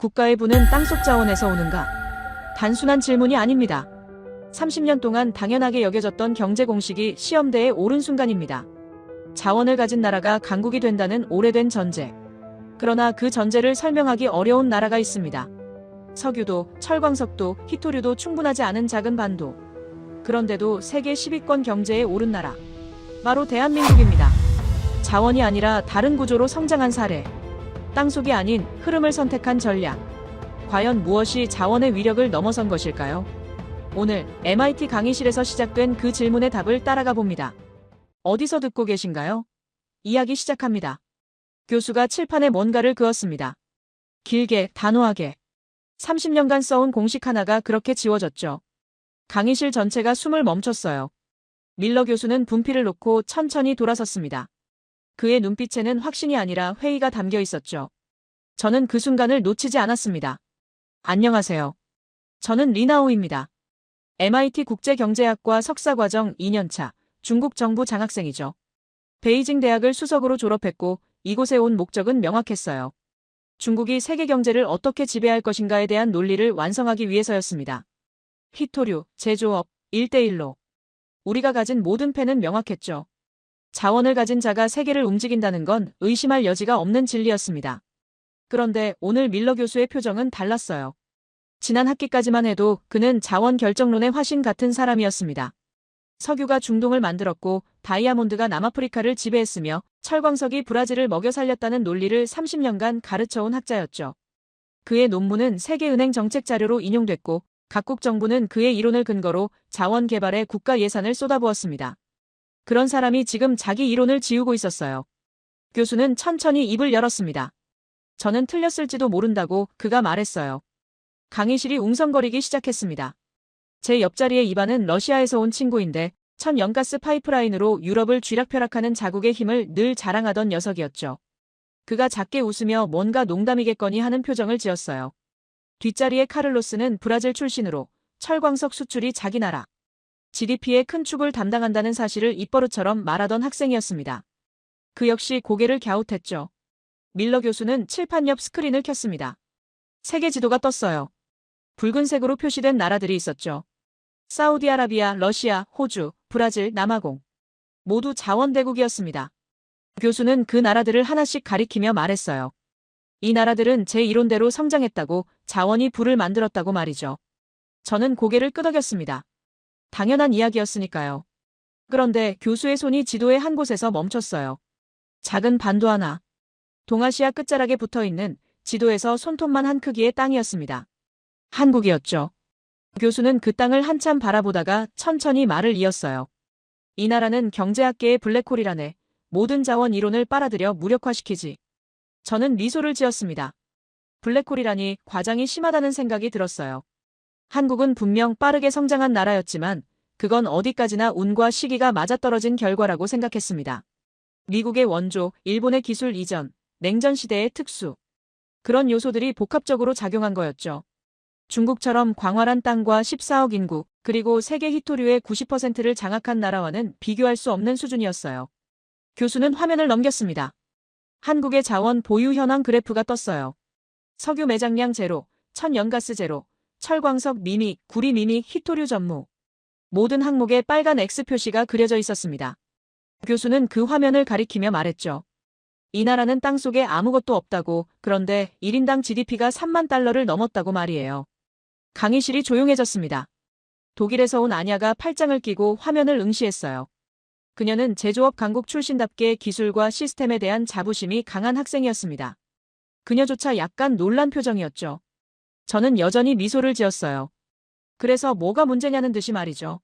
국가의 부는 땅속 자원에서 오는가? 단순한 질문이 아닙니다. 30년 동안 당연하게 여겨졌던 경제 공식이 시험대에 오른 순간입니다. 자원을 가진 나라가 강국이 된다는 오래된 전제. 그러나 그 전제를 설명하기 어려운 나라가 있습니다. 석유도, 철광석도, 희토류도 충분하지 않은 작은 반도. 그런데도 세계 10위권 경제에 오른 나라. 바로 대한민국입니다. 자원이 아니라 다른 구조로 성장한 사례. 땅속이 아닌 흐름을 선택한 전략. 과연 무엇이 자원의 위력을 넘어선 것일까요? 오늘 MIT 강의실에서 시작된 그 질문의 답을 따라가 봅니다. 어디서 듣고 계신가요? 이야기 시작합니다. 교수가 칠판에 뭔가를 그었습니다. 길게, 단호하게. 30년간 써온 공식 하나가 그렇게 지워졌죠. 강의실 전체가 숨을 멈췄어요. 밀러 교수는 분필을 놓고 천천히 돌아섰습니다. 그의 눈빛에는 확신이 아니라 회의가 담겨 있었죠. 저는 그 순간을 놓치지 않았습니다. 안녕하세요. 저는 리나오입니다. MIT 국제경제학과 석사과정 2년차 중국 정부 장학생이죠. 베이징 대학을 수석으로 졸업했고 이곳에 온 목적은 명확했어요. 중국이 세계 경제를 어떻게 지배할 것인가에 대한 논리를 완성하기 위해서였습니다. 희토류, 제조업, 1대1로. 우리가 가진 모든 패는 명확했죠. 자원을 가진 자가 세계를 움직인다는 건 의심할 여지가 없는 진리였습니다. 그런데 오늘 밀러 교수의 표정은 달랐어요. 지난 학기까지만 해도 그는 자원 결정론의 화신 같은 사람이었습니다. 석유가 중동을 만들었고 다이아몬드가 남아프리카를 지배했으며 철광석이 브라질을 먹여 살렸다는 논리를 30년간 가르쳐온 학자였죠. 그의 논문은 세계은행 정책 자료로 인용됐고 각국 정부는 그의 이론을 근거로 자원 개발에 국가 예산을 쏟아부었습니다. 그런 사람이 지금 자기 이론을 지우고 있었어요. 교수는 천천히 입을 열었습니다. 저는 틀렸을지도 모른다고 그가 말했어요. 강의실이 웅성거리기 시작했습니다. 제 옆자리의 이반은 러시아에서 온 친구인데 천연가스 파이프라인으로 유럽을 쥐락펴락하는 자국의 힘을 늘 자랑하던 녀석이었죠. 그가 작게 웃으며 뭔가 농담이겠거니 하는 표정을 지었어요. 뒷자리의 카를로스는 브라질 출신으로 철광석 수출이 자기 나라 GDP의 큰 축을 담당한다는 사실을 입버릇처럼 말하던 학생이었습니다. 그 역시 고개를 갸웃했죠. 밀러 교수는 칠판 옆 스크린을 켰습니다. 세계 지도가 떴어요. 붉은색으로 표시된 나라들이 있었죠. 사우디아라비아, 러시아, 호주, 브라질, 남아공. 모두 자원대국이었습니다. 교수는 그 나라들을 하나씩 가리키며 말했어요. 이 나라들은 제 이론대로 성장했다고, 자원이 부를 만들었다고 말이죠. 저는 고개를 끄덕였습니다. 당연한 이야기였으니까요. 그런데 교수의 손이 지도의 한 곳에서 멈췄어요. 작은 반도 하나. 동아시아 끝자락에 붙어있는 지도에서 손톱만 한 크기의 땅이었습니다. 한국이었죠. 교수는 그 땅을 한참 바라보다가 천천히 말을 이었어요. 이 나라는 경제학계의 블랙홀이라네. 모든 자원 이론을 빨아들여 무력화시키지. 저는 미소를 지었습니다. 블랙홀이라니 과장이 심하다는 생각이 들었어요. 한국은 분명 빠르게 성장한 나라였지만 그건 어디까지나 운과 시기가 맞아떨어진 결과라고 생각했습니다. 미국의 원조, 일본의 기술 이전, 냉전 시대의 특수. 그런 요소들이 복합적으로 작용한 거였죠. 중국처럼 광활한 땅과 14억 인구, 그리고 세계 희토류의 90%를 장악한 나라와는 비교할 수 없는 수준이었어요. 교수는 화면을 넘겼습니다. 한국의 자원 보유 현황 그래프가 떴어요. 석유 매장량 제로, 천연가스 제로, 철광석 미미, 구리 미미, 희토류 전무. 모든 항목에 빨간 X 표시가 그려져 있었습니다. 교수는 그 화면을 가리키며 말했죠. 이 나라는 땅속에 아무것도 없다고, 그런데 1인당 GDP가 3만 달러를 넘었다고 말이에요. 강의실이 조용해졌습니다. 독일에서 온 아냐가 팔짱을 끼고 화면을 응시했어요. 그녀는 제조업 강국 출신답게 기술과 시스템에 대한 자부심이 강한 학생이었습니다. 그녀조차 약간 놀란 표정이었죠. 저는 여전히 미소를 지었어요. 그래서 뭐가 문제냐는 듯이 말이죠.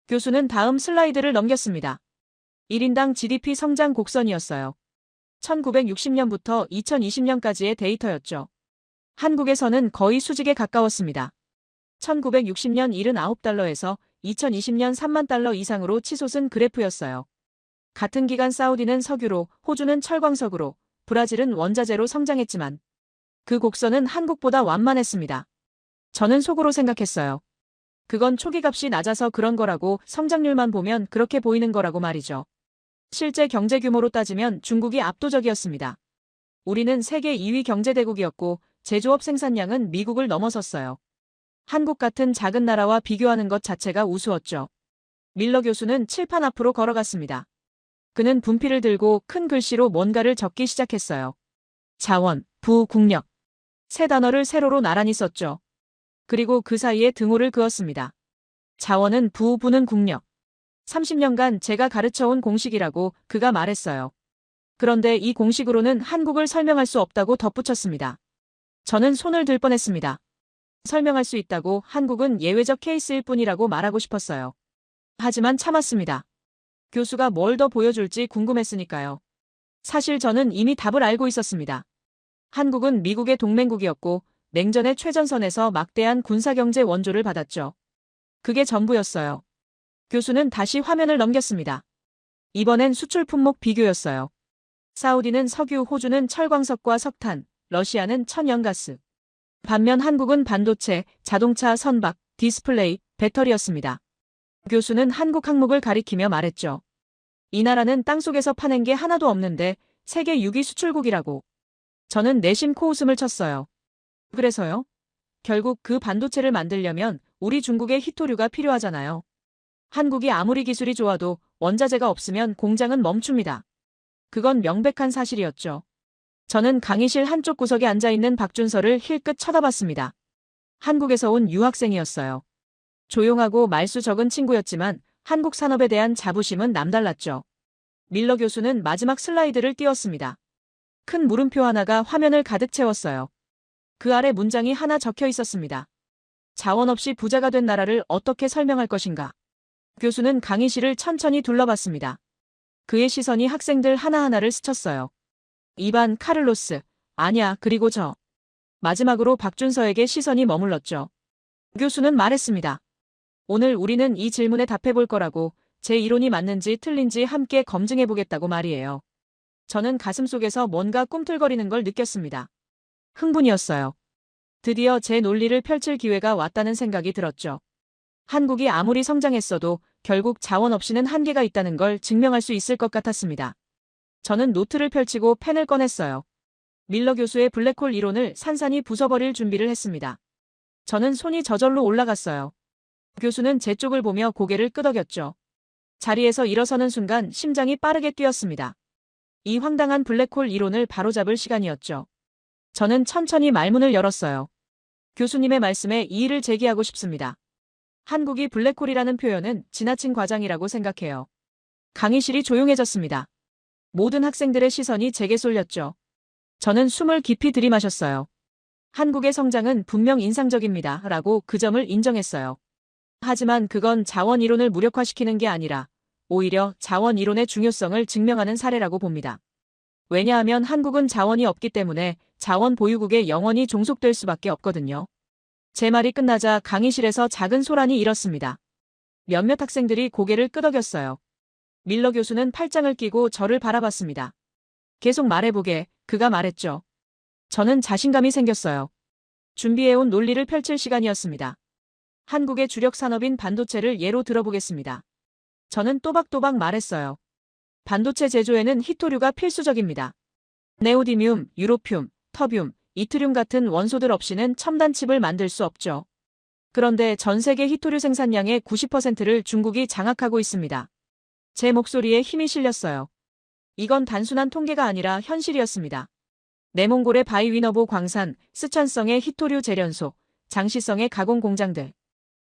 교수는 다음 슬라이드를 넘겼습니다. 1인당 GDP 성장 곡선이었어요. 1960년부터 2020년까지의 데이터였죠. 한국에서는 거의 수직에 가까웠습니다. 1960년 79달러에서 2020년 3만 달러 이상으로 치솟은 그래프였어요. 같은 기간 사우디는 석유로, 호주는 철광석으로, 브라질은 원자재로 성장했지만 그 곡선은 한국보다 완만했습니다. 저는 속으로 생각했어요. 그건 초기값이 낮아서 그런 거라고, 성장률만 보면 그렇게 보이는 거라고 말이죠. 실제 경제 규모로 따지면 중국이 압도적이었습니다. 우리는 세계 2위 경제대국이었고 제조업 생산량은 미국을 넘어섰어요. 한국 같은 작은 나라와 비교하는 것 자체가 우스웠죠. 밀러 교수는 칠판 앞으로 걸어갔습니다. 그는 분필을 들고 큰 글씨로 뭔가를 적기 시작했어요. 자원, 부, 국력. 세 단어를 세로로 나란히 썼죠. 그리고 그 사이에 등호를 그었습니다. 자원은 부, 부는 국력. 30년간 제가 가르쳐온 공식이라고 그가 말했어요. 그런데 이 공식으로는 한국을 설명할 수 없다고 덧붙였습니다. 저는 손을 들 뻔했습니다. 설명할 수 있다고 한국은 예외적 케이스일 뿐이라고 말하고 싶었어요. 하지만 참았습니다. 교수가 뭘 더 보여줄지 궁금했으니까요. 사실 저는 이미 답을 알고 있었습니다. 한국은 미국의 동맹국이었고 냉전의 최전선에서 막대한 군사경제 원조를 받았죠. 그게 전부였어요. 교수는 다시 화면을 넘겼습니다. 이번엔 수출 품목 비교였어요. 사우디는 석유, 호주는 철광석과 석탄, 러시아는 천연가스. 반면 한국은 반도체, 자동차, 선박, 디스플레이, 배터리였습니다. 교수는 한국 항목을 가리키며 말했죠. 이 나라는 땅속에서 파낸 게 하나도 없는데 세계 6위 수출국이라고. 저는 내심 코웃음을 쳤어요. 그래서요? 결국 그 반도체를 만들려면 우리 중국의 히토류가 필요하잖아요. 한국이 아무리 기술이 좋아도 원자재가 없으면 공장은 멈춥니다. 그건 명백한 사실이었죠. 저는 강의실 한쪽 구석에 앉아있는 박준서를 힐끗 쳐다봤습니다. 한국에서 온 유학생이었어요. 조용하고 말수 적은 친구였지만 한국 산업에 대한 자부심은 남달랐죠. 밀러 교수는 마지막 슬라이드를 띄웠습니다. 큰 물음표 하나가 화면을 가득 채웠어요. 그 아래 문장이 하나 적혀 있었습니다. 자원 없이 부자가 된 나라를 어떻게 설명할 것인가? 교수는 강의실을 천천히 둘러봤습니다. 그의 시선이 학생들 하나하나를 스쳤어요. 이반, 카를로스, 아냐, 그리고 저. 마지막으로 박준서에게 시선이 머물렀죠. 교수는 말했습니다. 오늘 우리는 이 질문에 답해볼 거라고, 제 이론이 맞는지 틀린지 함께 검증해보겠다고 말이에요. 저는 가슴속에서 뭔가 꿈틀거리는 걸 느꼈습니다. 흥분이었어요. 드디어 제 논리를 펼칠 기회가 왔다는 생각이 들었죠. 한국이 아무리 성장했어도 결국 자원 없이는 한계가 있다는 걸 증명할 수 있을 것 같았습니다. 저는 노트를 펼치고 펜을 꺼냈어요. 밀러 교수의 블랙홀 이론을 산산이 부숴버릴 준비를 했습니다. 저는 손이 저절로 올라갔어요. 교수는 제 쪽을 보며 고개를 끄덕였죠. 자리에서 일어서는 순간 심장이 빠르게 뛰었습니다. 이 황당한 블랙홀 이론을 바로잡을 시간이었죠. 저는 천천히 말문을 열었어요. 교수님의 말씀에 이의를 제기하고 싶습니다. 한국이 블랙홀이라는 표현은 지나친 과장이라고 생각해요. 강의실이 조용해졌습니다. 모든 학생들의 시선이 제게 쏠렸죠. 저는 숨을 깊이 들이마셨어요. 한국의 성장은 분명 인상적입니다. 라고 그 점을 인정했어요. 하지만 그건 자원 이론을 무력화시키는 게 아니라 오히려 자원 이론의 중요성을 증명하는 사례라고 봅니다. 왜냐하면 한국은 자원이 없기 때문에 자원 보유국에 영원히 종속될 수밖에 없거든요. 제 말이 끝나자 강의실에서 작은 소란이 일었습니다. 몇몇 학생들이 고개를 끄덕였어요. 밀러 교수는 팔짱을 끼고 저를 바라봤습니다. 계속 말해보게, 그가 말했죠. 저는 자신감이 생겼어요. 준비해온 논리를 펼칠 시간이었습니다. 한국의 주력 산업인 반도체를 예로 들어보겠습니다. 저는 또박또박 말했어요. 반도체 제조에는 히토류가 필수적입니다. 네오디뮴, 유로듐, 터뷴, 이트륨 같은 원소들 없이는 첨단 칩을 만들 수 없죠. 그런데 전 세계 히토류 생산량의 90%를 중국이 장악하고 있습니다. 제 목소리에 힘이 실렸어요. 이건 단순한 통계가 아니라 현실이었습니다. 내몽골의 바이위너보 광산, 스촨성의 히토류 재련소, 장시성의 가공 공장들.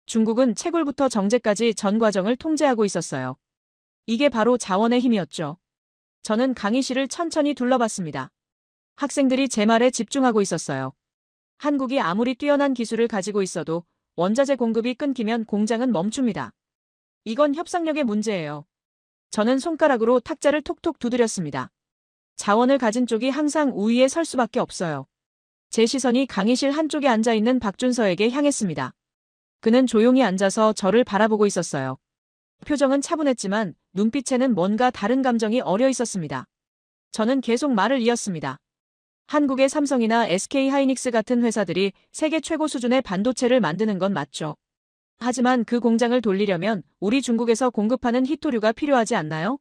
중국은 채굴부터 정제까지 전 과정을 통제하고 있었어요. 이게 바로 자원의 힘이었죠. 저는 강의실을 천천히 둘러봤습니다. 학생들이 제 말에 집중하고 있었어요. 한국이 아무리 뛰어난 기술을 가지고 있어도 원자재 공급이 끊기면 공장은 멈춥니다. 이건 협상력의 문제예요. 저는 손가락으로 탁자를 톡톡 두드렸습니다. 자원을 가진 쪽이 항상 우위에 설 수밖에 없어요. 제 시선이 강의실 한쪽에 앉아있는 박준서에게 향했습니다. 그는 조용히 앉아서 저를 바라보고 있었어요. 표정은 차분했지만 눈빛에는 뭔가 다른 감정이 어려 있었습니다. 저는 계속 말을 이었습니다. 한국의 삼성이나 SK하이닉스 같은 회사들이 세계 최고 수준의 반도체를 만드는 건 맞죠. 하지만 그 공장을 돌리려면 우리 중국에서 공급하는 히토류가 필요하지 않나요?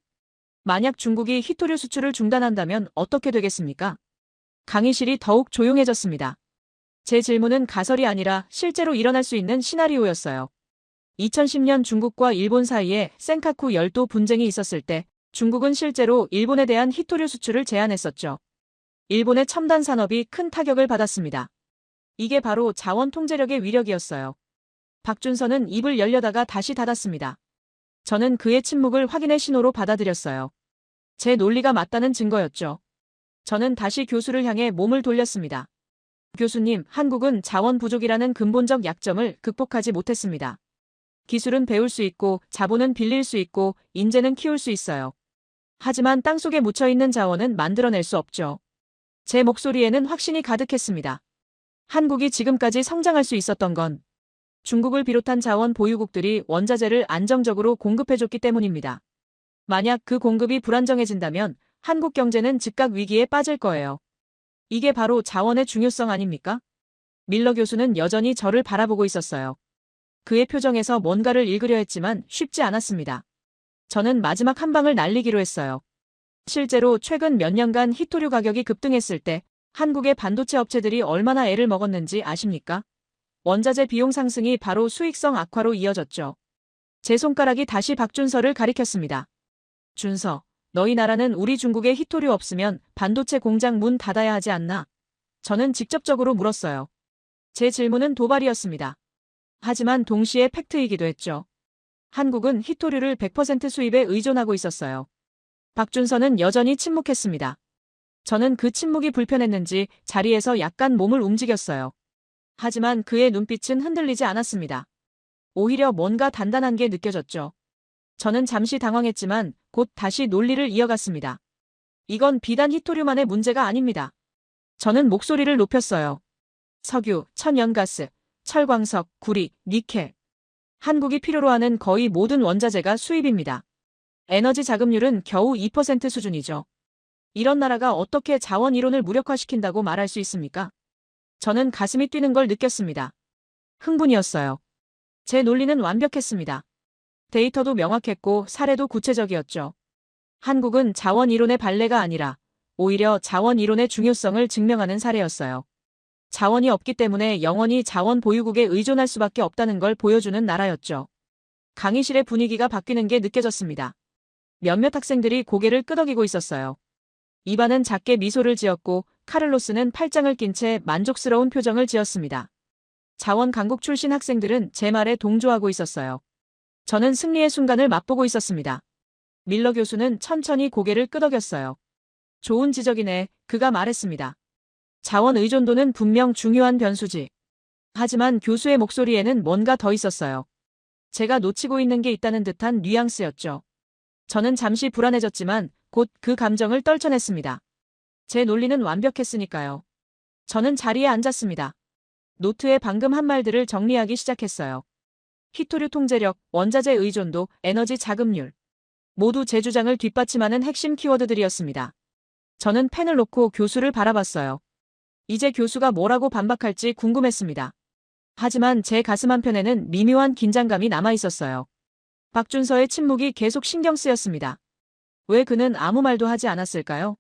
만약 중국이 히토류 수출을 중단한다면 어떻게 되겠습니까? 강의실이 더욱 조용해졌습니다. 제 질문은 가설이 아니라 실제로 일어날 수 있는 시나리오였어요. 2010년 중국과 일본 사이에 센카쿠 열도 분쟁이 있었을 때 중국은 실제로 일본에 대한 히토류 수출을 제한했었죠. 일본의 첨단 산업이 큰 타격을 받았습니다. 이게 바로 자원 통제력의 위력이었어요. 박준서는 입을 열려다가 다시 닫았습니다. 저는 그의 침묵을 확인의 신호로 받아들였어요. 제 논리가 맞다는 증거였죠. 저는 다시 교수를 향해 몸을 돌렸습니다. 교수님, 한국은 자원 부족이라는 근본적 약점을 극복하지 못했습니다. 기술은 배울 수 있고, 자본은 빌릴 수 있고, 인재는 키울 수 있어요. 하지만 땅속에 묻혀있는 자원은 만들어낼 수 없죠. 제 목소리에는 확신이 가득했습니다. 한국이 지금까지 성장할 수 있었던 건 중국을 비롯한 자원 보유국들이 원자재를 안정적으로 공급해줬기 때문입니다. 만약 그 공급이 불안정해진다면 한국 경제는 즉각 위기에 빠질 거예요. 이게 바로 자원의 중요성 아닙니까? 밀러 교수는 여전히 저를 바라보고 있었어요. 그의 표정에서 뭔가를 읽으려 했지만 쉽지 않았습니다. 저는 마지막 한 방을 날리기로 했어요. 실제로 최근 몇 년간 히토류 가격이 급등했을 때 한국의 반도체 업체들이 얼마나 애를 먹었는지 아십니까? 원자재 비용 상승이 바로 수익성 악화로 이어졌죠. 제 손가락이 다시 박준서를 가리켰습니다. 준서, 너희 나라는 우리 중국에 히토류 없으면 반도체 공장 문 닫아야 하지 않나? 저는 직접적으로 물었어요. 제 질문은 도발이었습니다. 하지만 동시에 팩트이기도 했죠. 한국은 히토류를 100% 수입에 의존하고 있었어요. 박준서는 여전히 침묵했습니다. 저는 그 침묵이 불편했는지 자리에서 약간 몸을 움직였어요. 하지만 그의 눈빛은 흔들리지 않았습니다. 오히려 뭔가 단단한 게 느껴졌죠. 저는 잠시 당황했지만 곧 다시 논리를 이어갔습니다. 이건 비단 히토류만의 문제가 아닙니다. 저는 목소리를 높였어요. 석유, 천연가스, 철광석, 구리, 니켈. 한국이 필요로 하는 거의 모든 원자재가 수입입니다. 에너지 자급률은 겨우 2% 수준이죠. 이런 나라가 어떻게 자원 이론을 무력화시킨다고 말할 수 있습니까? 저는 가슴이 뛰는 걸 느꼈습니다. 흥분이었어요. 제 논리는 완벽했습니다. 데이터도 명확했고 사례도 구체적이었죠. 한국은 자원 이론의 발레가 아니라 오히려 자원 이론의 중요성을 증명하는 사례였어요. 자원이 없기 때문에 영원히 자원 보유국에 의존할 수밖에 없다는 걸 보여주는 나라였죠. 강의실의 분위기가 바뀌는 게 느껴졌습니다. 몇몇 학생들이 고개를 끄덕이고 있었어요. 이반은 작게 미소를 지었고 카를로스는 팔짱을 낀 채 만족스러운 표정을 지었습니다. 자원 강국 출신 학생들은 제 말에 동조하고 있었어요. 저는 승리의 순간을 맛보고 있었습니다. 밀러 교수는 천천히 고개를 끄덕였어요. 좋은 지적이네, 그가 말했습니다. 자원 의존도는 분명 중요한 변수지. 하지만 교수의 목소리에는 뭔가 더 있었어요. 제가 놓치고 있는 게 있다는 듯한 뉘앙스였죠. 저는 잠시 불안해졌지만 곧 그 감정을 떨쳐냈습니다. 제 논리는 완벽했으니까요. 저는 자리에 앉았습니다. 노트에 방금 한 말들을 정리하기 시작했어요. 히토류 통제력, 원자재 의존도, 에너지 자급률. 모두 제 주장을 뒷받침하는 핵심 키워드들이었습니다. 저는 펜을 놓고 교수를 바라봤어요. 이제 교수가 뭐라고 반박할지 궁금했습니다. 하지만 제 가슴 한편에는 미묘한 긴장감이 남아있었어요. 박준서의 침묵이 계속 신경 쓰였습니다. 왜 그는 아무 말도 하지 않았을까요?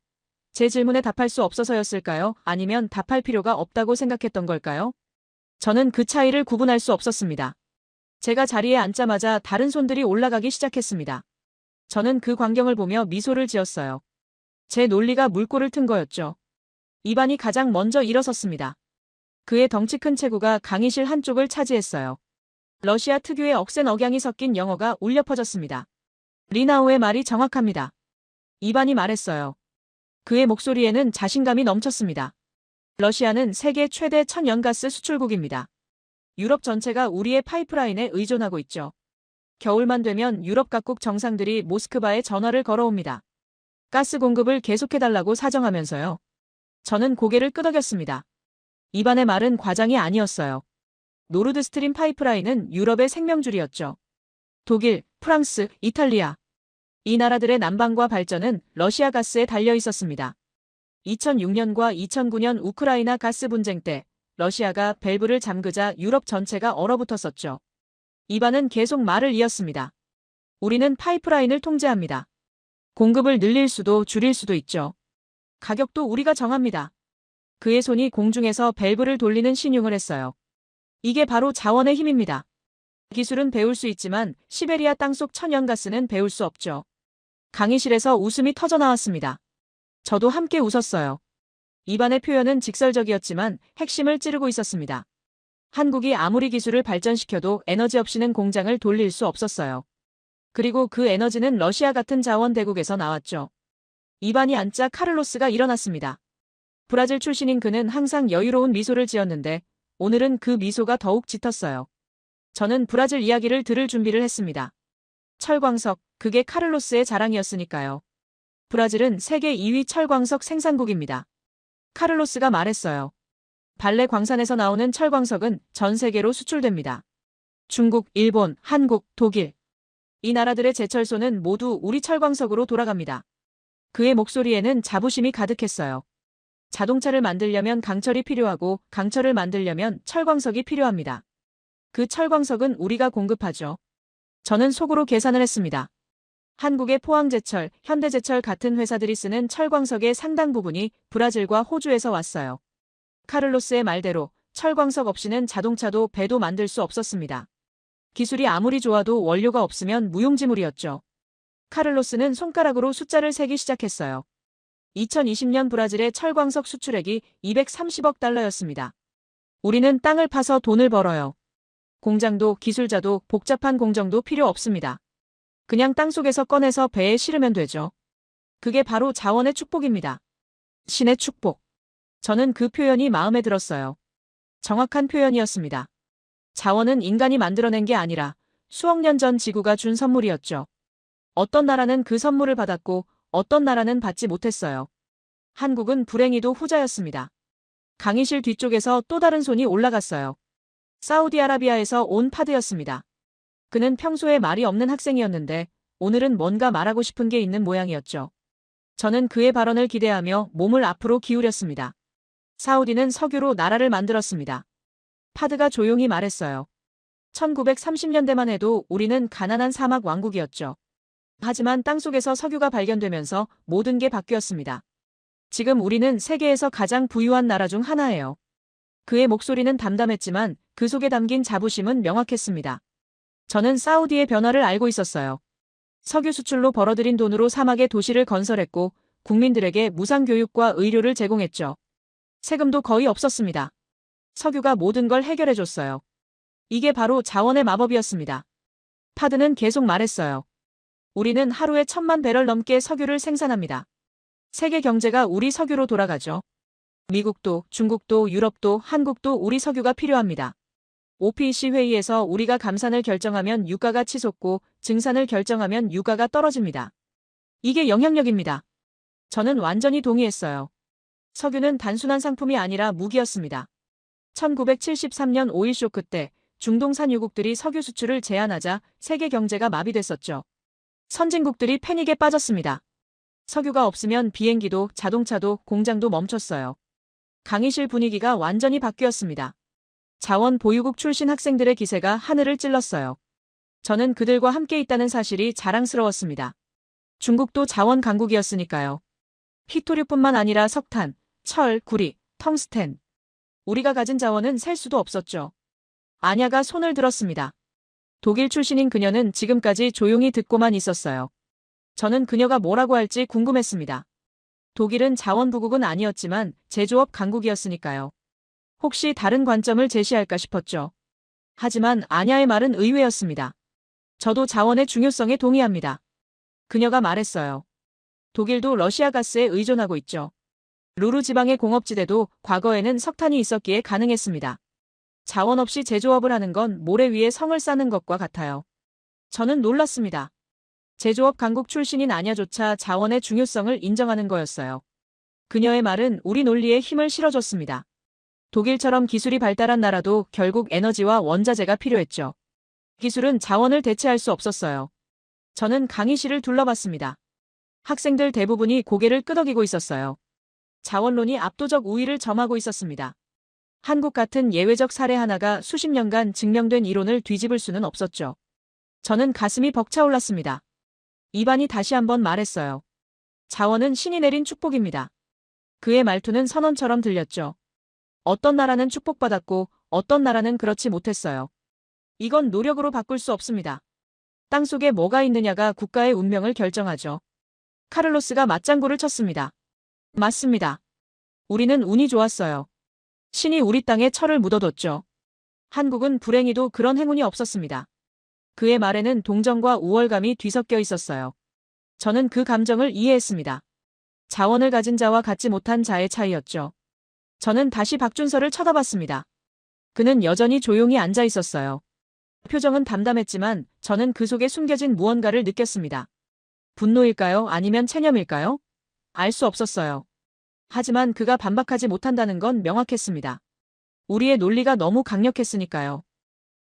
제 질문에 답할 수 없어서였을까요? 아니면 답할 필요가 없다고 생각했던 걸까요? 저는 그 차이를 구분할 수 없었습니다. 제가 자리에 앉자마자 다른 손들이 올라가기 시작했습니다. 저는 그 광경을 보며 미소를 지었어요. 제 논리가 물꼬를 튼 거였죠. 이반이 가장 먼저 일어섰습니다. 그의 덩치 큰 체구가 강의실 한쪽을 차지했어요. 러시아 특유의 억센 억양이 섞인 영어가 울려 퍼졌습니다. 리나우의 말이 정확합니다. 이반이 말했어요. 그의 목소리에는 자신감이 넘쳤습니다. 러시아는 세계 최대 천연가스 수출국입니다. 유럽 전체가 우리의 파이프라인에 의존하고 있죠. 겨울만 되면 유럽 각국 정상들이 모스크바에 전화를 걸어옵니다. 가스 공급을 계속해달라고 사정하면서요. 저는 고개를 끄덕였습니다. 이반의 말은 과장이 아니었어요. 노르드 스트림 파이프라인은 유럽의 생명줄이었죠. 독일, 프랑스, 이탈리아. 이 나라들의 난방과 발전은 러시아 가스에 달려 있었습니다. 2006년과 2009년 우크라이나 가스 분쟁 때 러시아가 밸브를 잠그자 유럽 전체가 얼어붙었었죠. 이반은 계속 말을 이었습니다. 우리는 파이프라인을 통제합니다. 공급을 늘릴 수도 줄일 수도 있죠. 가격도 우리가 정합니다. 그의 손이 공중에서 밸브를 돌리는 신용을 했어요. 이게 바로 자원의 힘입니다. 기술은 배울 수 있지만 시베리아 땅속 천연가스는 배울 수 없죠. 강의실에서 웃음이 터져 나왔습니다. 저도 함께 웃었어요. 입안의 표현은 직설적이었지만 핵심을 찌르고 있었습니다. 한국이 아무리 기술을 발전시켜도 에너지 없이는 공장을 돌릴 수 없었어요. 그리고 그 에너지는 러시아 같은 자원 대국에서 나왔죠. 입안이 안짜 카를로스가 일어났습니다. 브라질 출신인 그는 항상 여유로운 미소를 지었는데 오늘은 그 미소가 더욱 짙었어요. 저는 브라질 이야기를 들을 준비를 했습니다. 철광석, 그게 카를로스의 자랑이었으니까요. 브라질은 세계 2위 철광석 생산국입니다. 카를로스가 말했어요. 발레 광산에서 나오는 철광석은 전 세계로 수출됩니다. 중국, 일본, 한국, 독일. 이 나라들의 제철소는 모두 우리 철광석으로 돌아갑니다. 그의 목소리에는 자부심이 가득했어요. 자동차를 만들려면 강철이 필요하고 강철을 만들려면 철광석이 필요합니다. 그 철광석은 우리가 공급하죠. 저는 속으로 계산을 했습니다. 한국의 포항제철, 현대제철 같은 회사들이 쓰는 철광석의 상당 부분이 브라질과 호주에서 왔어요. 카를로스의 말대로 철광석 없이는 자동차도 배도 만들 수 없었습니다. 기술이 아무리 좋아도 원료가 없으면 무용지물이었죠. 카를로스는 손가락으로 숫자를 세기 시작했어요. 2020년 브라질의 철광석 수출액이 230억 달러였습니다. 우리는 땅을 파서 돈을 벌어요. 공장도 기술자도 복잡한 공정도 필요 없습니다. 그냥 땅속에서 꺼내서 배에 실으면 되죠. 그게 바로 자원의 축복입니다. 신의 축복. 저는 그 표현이 마음에 들었어요. 정확한 표현이었습니다. 자원은 인간이 만들어낸 게 아니라 수억 년 전 지구가 준 선물이었죠. 어떤 나라는 그 선물을 받았고 어떤 나라는 받지 못했어요. 한국은 불행히도 후자였습니다. 강의실 뒤쪽에서 또 다른 손이 올라갔어요. 사우디아라비아에서 온 파드였습니다. 그는 평소에 말이 없는 학생이었는데 오늘은 뭔가 말하고 싶은 게 있는 모양이었죠. 저는 그의 발언을 기대하며 몸을 앞으로 기울였습니다. 사우디는 석유로 나라를 만들었습니다. 파드가 조용히 말했어요. 1930년대만 해도 우리는 가난한 사막 왕국이었죠. 하지만 땅속에서 석유가 발견되면서 모든 게 바뀌었습니다. 지금 우리는 세계에서 가장 부유한 나라 중 하나예요. 그의 목소리는 담담했지만 그 속에 담긴 자부심은 명확했습니다. 저는 사우디의 변화를 알고 있었어요. 석유 수출로 벌어들인 돈으로 사막의 도시를 건설했고 국민들에게 무상 교육과 의료를 제공했죠. 세금도 거의 없었습니다. 석유가 모든 걸 해결해줬어요. 이게 바로 자원의 마법이었습니다. 파드는 계속 말했어요. 우리는 하루에 1000만 배럴 넘게 석유를 생산합니다. 세계 경제가 우리 석유로 돌아가죠. 미국도, 중국도, 유럽도, 한국도 우리 석유가 필요합니다. OPEC 회의에서 우리가 감산을 결정하면 유가가 치솟고 증산을 결정하면 유가가 떨어집니다. 이게 영향력입니다. 저는 완전히 동의했어요. 석유는 단순한 상품이 아니라 무기였습니다. 1973년 오일 쇼크 때 중동 산유국들이 석유 수출을 제한하자 세계 경제가 마비됐었죠. 선진국들이 패닉에 빠졌습니다. 석유가 없으면 비행기도 자동차도 공장도 멈췄어요. 강의실 분위기가 완전히 바뀌었습니다. 자원 보유국 출신 학생들의 기세가 하늘을 찔렀어요. 저는 그들과 함께 있다는 사실이 자랑스러웠습니다. 중국도 자원 강국이었으니까요. 히토류뿐만 아니라 석탄, 철, 구리, 텅스텐. 우리가 가진 자원은 셀 수도 없었죠. 아냐가 손을 들었습니다. 독일 출신인 그녀는 지금까지 조용히 듣고만 있었어요. 저는 그녀가 뭐라고 할지 궁금했습니다. 독일은 자원부국은 아니었지만 제조업 강국이었으니까요. 혹시 다른 관점을 제시할까 싶었죠. 하지만 아냐의 말은 의외였습니다. 저도 자원의 중요성에 동의합니다. 그녀가 말했어요. 독일도 러시아 가스에 의존하고 있죠. 루르 지방의 공업지대도 과거에는 석탄이 있었기에 가능했습니다. 자원 없이 제조업을 하는 건 모래 위에 성을 쌓는 것과 같아요. 저는 놀랐습니다. 제조업 강국 출신인 아냐조차 자원의 중요성을 인정하는 거였어요. 그녀의 말은 우리 논리에 힘을 실어줬습니다. 독일처럼 기술이 발달한 나라도 결국 에너지와 원자재가 필요했죠. 기술은 자원을 대체할 수 없었어요. 저는 강의실을 둘러봤습니다. 학생들 대부분이 고개를 끄덕이고 있었어요. 자원론이 압도적 우위를 점하고 있었습니다. 한국 같은 예외적 사례 하나가 수십 년간 증명된 이론을 뒤집을 수는 없었죠. 저는 가슴이 벅차올랐습니다. 이반이 다시 한번 말했어요. 자원은 신이 내린 축복입니다. 그의 말투는 선언처럼 들렸죠. 어떤 나라는 축복받았고 어떤 나라는 그렇지 못했어요. 이건 노력으로 바꿀 수 없습니다. 땅속에 뭐가 있느냐가 국가의 운명을 결정하죠. 카를로스가 맞장구를 쳤습니다. 맞습니다. 우리는 운이 좋았어요. 신이 우리 땅에 철을 묻어뒀죠. 한국은 불행히도 그런 행운이 없었습니다. 그의 말에는 동정과 우월감이 뒤섞여 있었어요. 저는 그 감정을 이해했습니다. 자원을 가진 자와 갖지 못한 자의 차이였죠. 저는 다시 박준서를 쳐다봤습니다. 그는 여전히 조용히 앉아 있었어요. 표정은 담담했지만 저는 그 속에 숨겨진 무언가를 느꼈습니다. 분노일까요? 아니면 체념일까요? 알 수 없었어요. 하지만 그가 반박하지 못한다는 건 명확했습니다. 우리의 논리가 너무 강력했으니까요.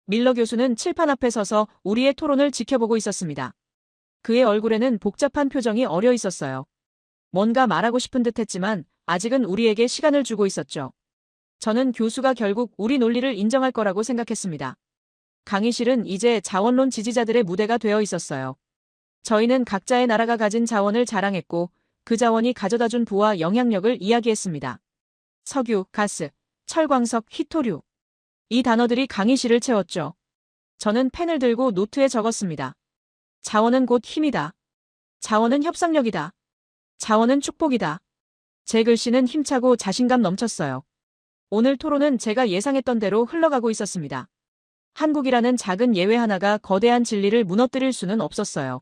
밀러 교수는 칠판 앞에 서서 우리의 토론을 지켜보고 있었습니다. 그의 얼굴에는 복잡한 표정이 어려 있었어요. 뭔가 말하고 싶은 듯 했지만 아직은 우리에게 시간을 주고 있었죠. 저는 교수가 결국 우리 논리를 인정할 거라고 생각했습니다. 강의실은 이제 자원론 지지자들의 무대가 되어 있었어요. 저희는 각자의 나라가 가진 자원을 자랑했고 그 자원이 가져다준 부와 영향력을 이야기했습니다. 석유, 가스, 철광석, 희토류. 이 단어들이 강의실을 채웠죠. 저는 펜을 들고 노트에 적었습니다. 자원은 곧 힘이다. 자원은 협상력이다. 자원은 축복이다. 제 글씨는 힘차고 자신감 넘쳤어요. 오늘 토론은 제가 예상했던 대로 흘러가고 있었습니다. 한국이라는 작은 예외 하나가 거대한 진리를 무너뜨릴 수는 없었어요.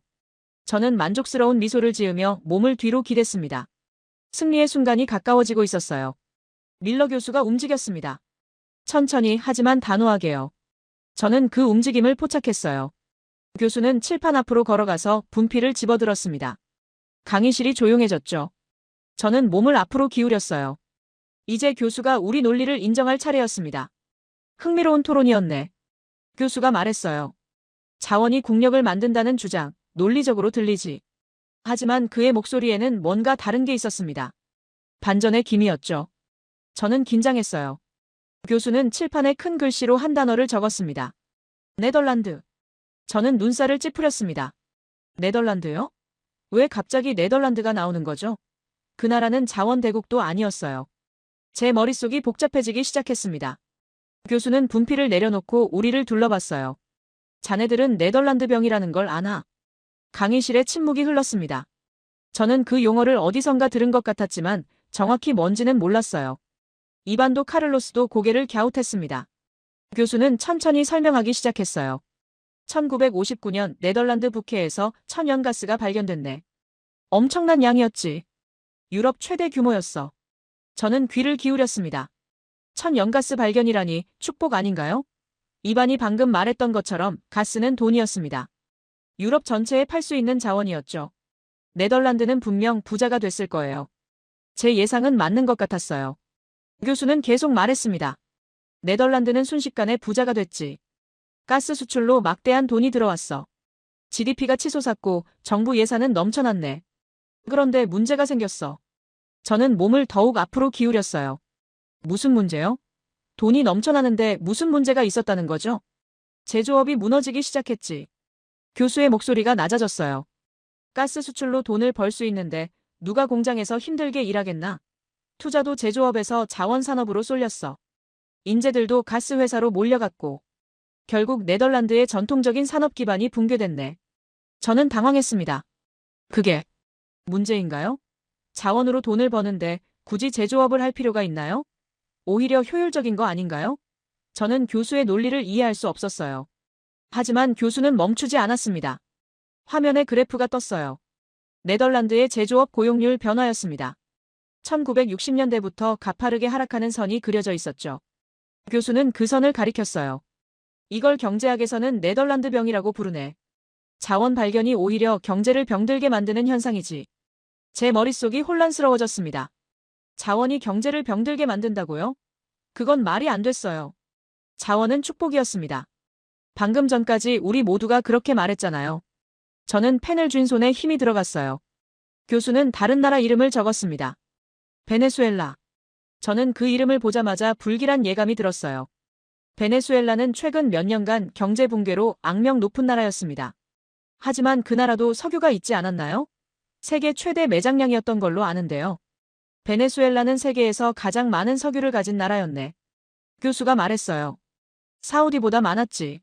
저는 만족스러운 미소를 지으며 몸을 뒤로 기댔습니다. 승리의 순간이 가까워지고 있었어요. 밀러 교수가 움직였습니다. 천천히 하지만 단호하게요. 저는 그 움직임을 포착했어요. 교수는 칠판 앞으로 걸어가서 분필을 집어들었습니다. 강의실이 조용해졌죠. 저는 몸을 앞으로 기울였어요. 이제 교수가 우리 논리를 인정할 차례였습니다. 흥미로운 토론이었네. 교수가 말했어요. 자원이 국력을 만든다는 주장, 논리적으로 들리지. 하지만 그의 목소리에는 뭔가 다른 게 있었습니다. 반전의 기미였죠. 저는 긴장했어요. 교수는 칠판에 큰 글씨로 한 단어를 적었습니다. 네덜란드. 저는 눈살을 찌푸렸습니다. 네덜란드요? 왜 갑자기 네덜란드가 나오는 거죠? 그 나라는 자원 대국도 아니었어요. 제 머릿속이 복잡해지기 시작했습니다. 교수는 분필을 내려놓고 우리를 둘러봤어요. 자네들은 네덜란드 병이라는 걸 아나? 강의실에 침묵이 흘렀습니다. 저는 그 용어를 어디선가 들은 것 같았지만 정확히 뭔지는 몰랐어요. 이반도 카를로스도 고개를 갸웃했습니다. 교수는 천천히 설명하기 시작했어요. 1959년 네덜란드 북해에서 천연가스가 발견됐네. 엄청난 양이었지. 유럽 최대 규모였어. 저는 귀를 기울였습니다. 천연가스 발견이라니 축복 아닌가요? 이반이 방금 말했던 것처럼 가스는 돈이었습니다. 유럽 전체에 팔 수 있는 자원이었죠. 네덜란드는 분명 부자가 됐을 거예요. 제 예상은 맞는 것 같았어요. 교수는 계속 말했습니다. 네덜란드는 순식간에 부자가 됐지. 가스 수출로 막대한 돈이 들어왔어. GDP가 치솟았고 정부 예산은 넘쳐났네. 그런데 문제가 생겼어. 저는 몸을 더욱 앞으로 기울였어요. 무슨 문제요? 돈이 넘쳐나는데 무슨 문제가 있었다는 거죠? 제조업이 무너지기 시작했지. 교수의 목소리가 낮아졌어요. 가스 수출로 돈을 벌 수 있는데 누가 공장에서 힘들게 일하겠나? 투자도 제조업에서 자원산업으로 쏠렸어. 인재들도 가스 회사로 몰려갔고. 결국 네덜란드의 전통적인 산업 기반이 붕괴됐네. 저는 당황했습니다. 그게 문제인가요? 자원으로 돈을 버는데 굳이 제조업을 할 필요가 있나요? 오히려 효율적인 거 아닌가요? 저는 교수의 논리를 이해할 수 없었어요. 하지만 교수는 멈추지 않았습니다. 화면에 그래프가 떴어요. 네덜란드의 제조업 고용률 변화였습니다. 1960년대부터 가파르게 하락하는 선이 그려져 있었죠. 교수는 그 선을 가리켰어요. 이걸 경제학에서는 네덜란드 병이라고 부르네. 자원 발견이 오히려 경제를 병들게 만드는 현상이지. 제 머릿속이 혼란스러워졌습니다. 자원이 경제를 병들게 만든다고요? 그건 말이 안 됐어요. 자원은 축복이었습니다. 방금 전까지 우리 모두가 그렇게 말했잖아요. 저는 펜을 쥔 손에 힘이 들어갔어요. 교수는 다른 나라 이름을 적었습니다. 베네수엘라. 저는 그 이름을 보자마자 불길한 예감이 들었어요. 베네수엘라는 최근 몇 년간 경제 붕괴로 악명 높은 나라였습니다. 하지만 그 나라도 석유가 있지 않았나요? 세계 최대 매장량이었던 걸로 아는데요. 베네수엘라는 세계에서 가장 많은 석유를 가진 나라였네. 교수가 말했어요. 사우디보다 많았지.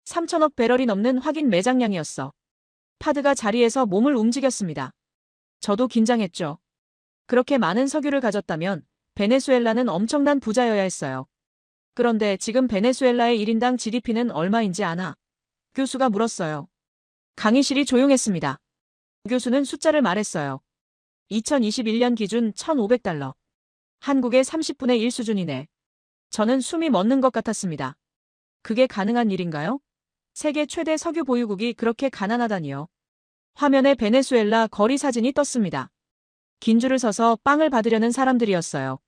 3천억 배럴이 넘는 확인 매장량이었어. 파드가 자리에서 몸을 움직였습니다. 저도 긴장했죠. 그렇게 많은 석유를 가졌다면 베네수엘라는 엄청난 부자여야 했어요. 그런데 지금 베네수엘라의 1인당 GDP는 얼마인지 아나? 교수가 물었어요. 강의실이 조용했습니다. 교수는 숫자를 말했어요. 2021년 기준 1,500달러. 한국의 30분의 1 수준이네. 저는 숨이 멎는 것 같았습니다. 그게 가능한 일인가요? 세계 최대 석유 보유국이 그렇게 가난하다니요. 화면에 베네수엘라 거리 사진이 떴습니다. 긴 줄을 서서 빵을 받으려는 사람들이었어요.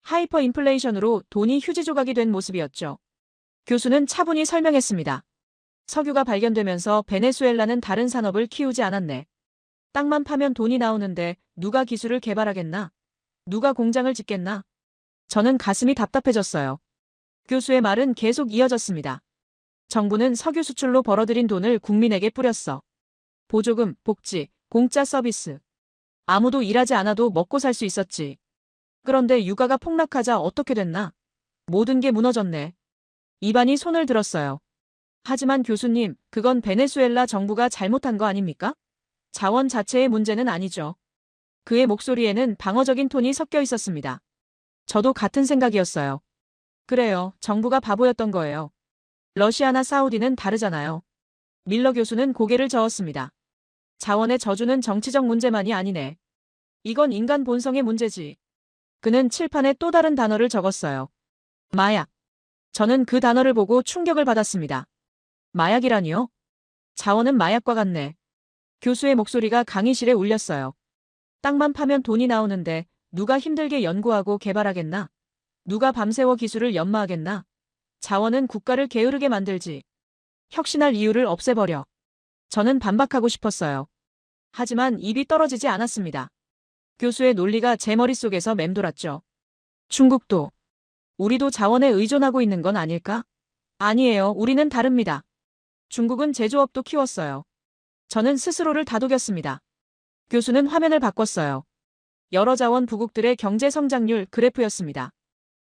하이퍼 인플레이션으로 돈이 휴지 조각이 된 모습이었죠. 교수는 차분히 설명했습니다. 석유가 발견되면서 베네수엘라는 다른 산업을 키우지 않았네. 땅만 파면 돈이 나오는데 누가 기술을 개발하겠나? 누가 공장을 짓겠나? 저는 가슴이 답답해졌어요. 교수의 말은 계속 이어졌습니다. 정부는 석유 수출로 벌어들인 돈을 국민에게 뿌렸어. 보조금, 복지, 공짜 서비스. 아무도 일하지 않아도 먹고 살 수 있었지. 그런데 유가가 폭락하자 어떻게 됐나? 모든 게 무너졌네. 이반이 손을 들었어요. 하지만 교수님, 그건 베네수엘라 정부가 잘못한 거 아닙니까? 자원 자체의 문제는 아니죠. 그의 목소리에는 방어적인 톤이 섞여 있었습니다. 저도 같은 생각이었어요. 그래요, 정부가 바보였던 거예요. 러시아나 사우디는 다르잖아요. 밀러 교수는 고개를 저었습니다. 자원의 저주는 정치적 문제만이 아니네. 이건 인간 본성의 문제지. 그는 칠판에 또 다른 단어를 적었어요. 마약. 저는 그 단어를 보고 충격을 받았습니다. 마약이라니요? 자원은 마약과 같네. 교수의 목소리가 강의실에 울렸어요. 땅만 파면 돈이 나오는데 누가 힘들게 연구하고 개발하겠나? 누가 밤새워 기술을 연마하겠나? 자원은 국가를 게으르게 만들지. 혁신할 이유를 없애버려. 저는 반박하고 싶었어요. 하지만 입이 떨어지지 않았습니다. 교수의 논리가 제 머릿속에서 맴돌았죠. 중국도. 우리도 자원에 의존하고 있는 건 아닐까? 아니에요. 우리는 다릅니다. 중국은 제조업도 키웠어요. 저는 스스로를 다독였습니다. 교수는 화면을 바꿨어요. 여러 자원 부국들의 경제 성장률 그래프였습니다.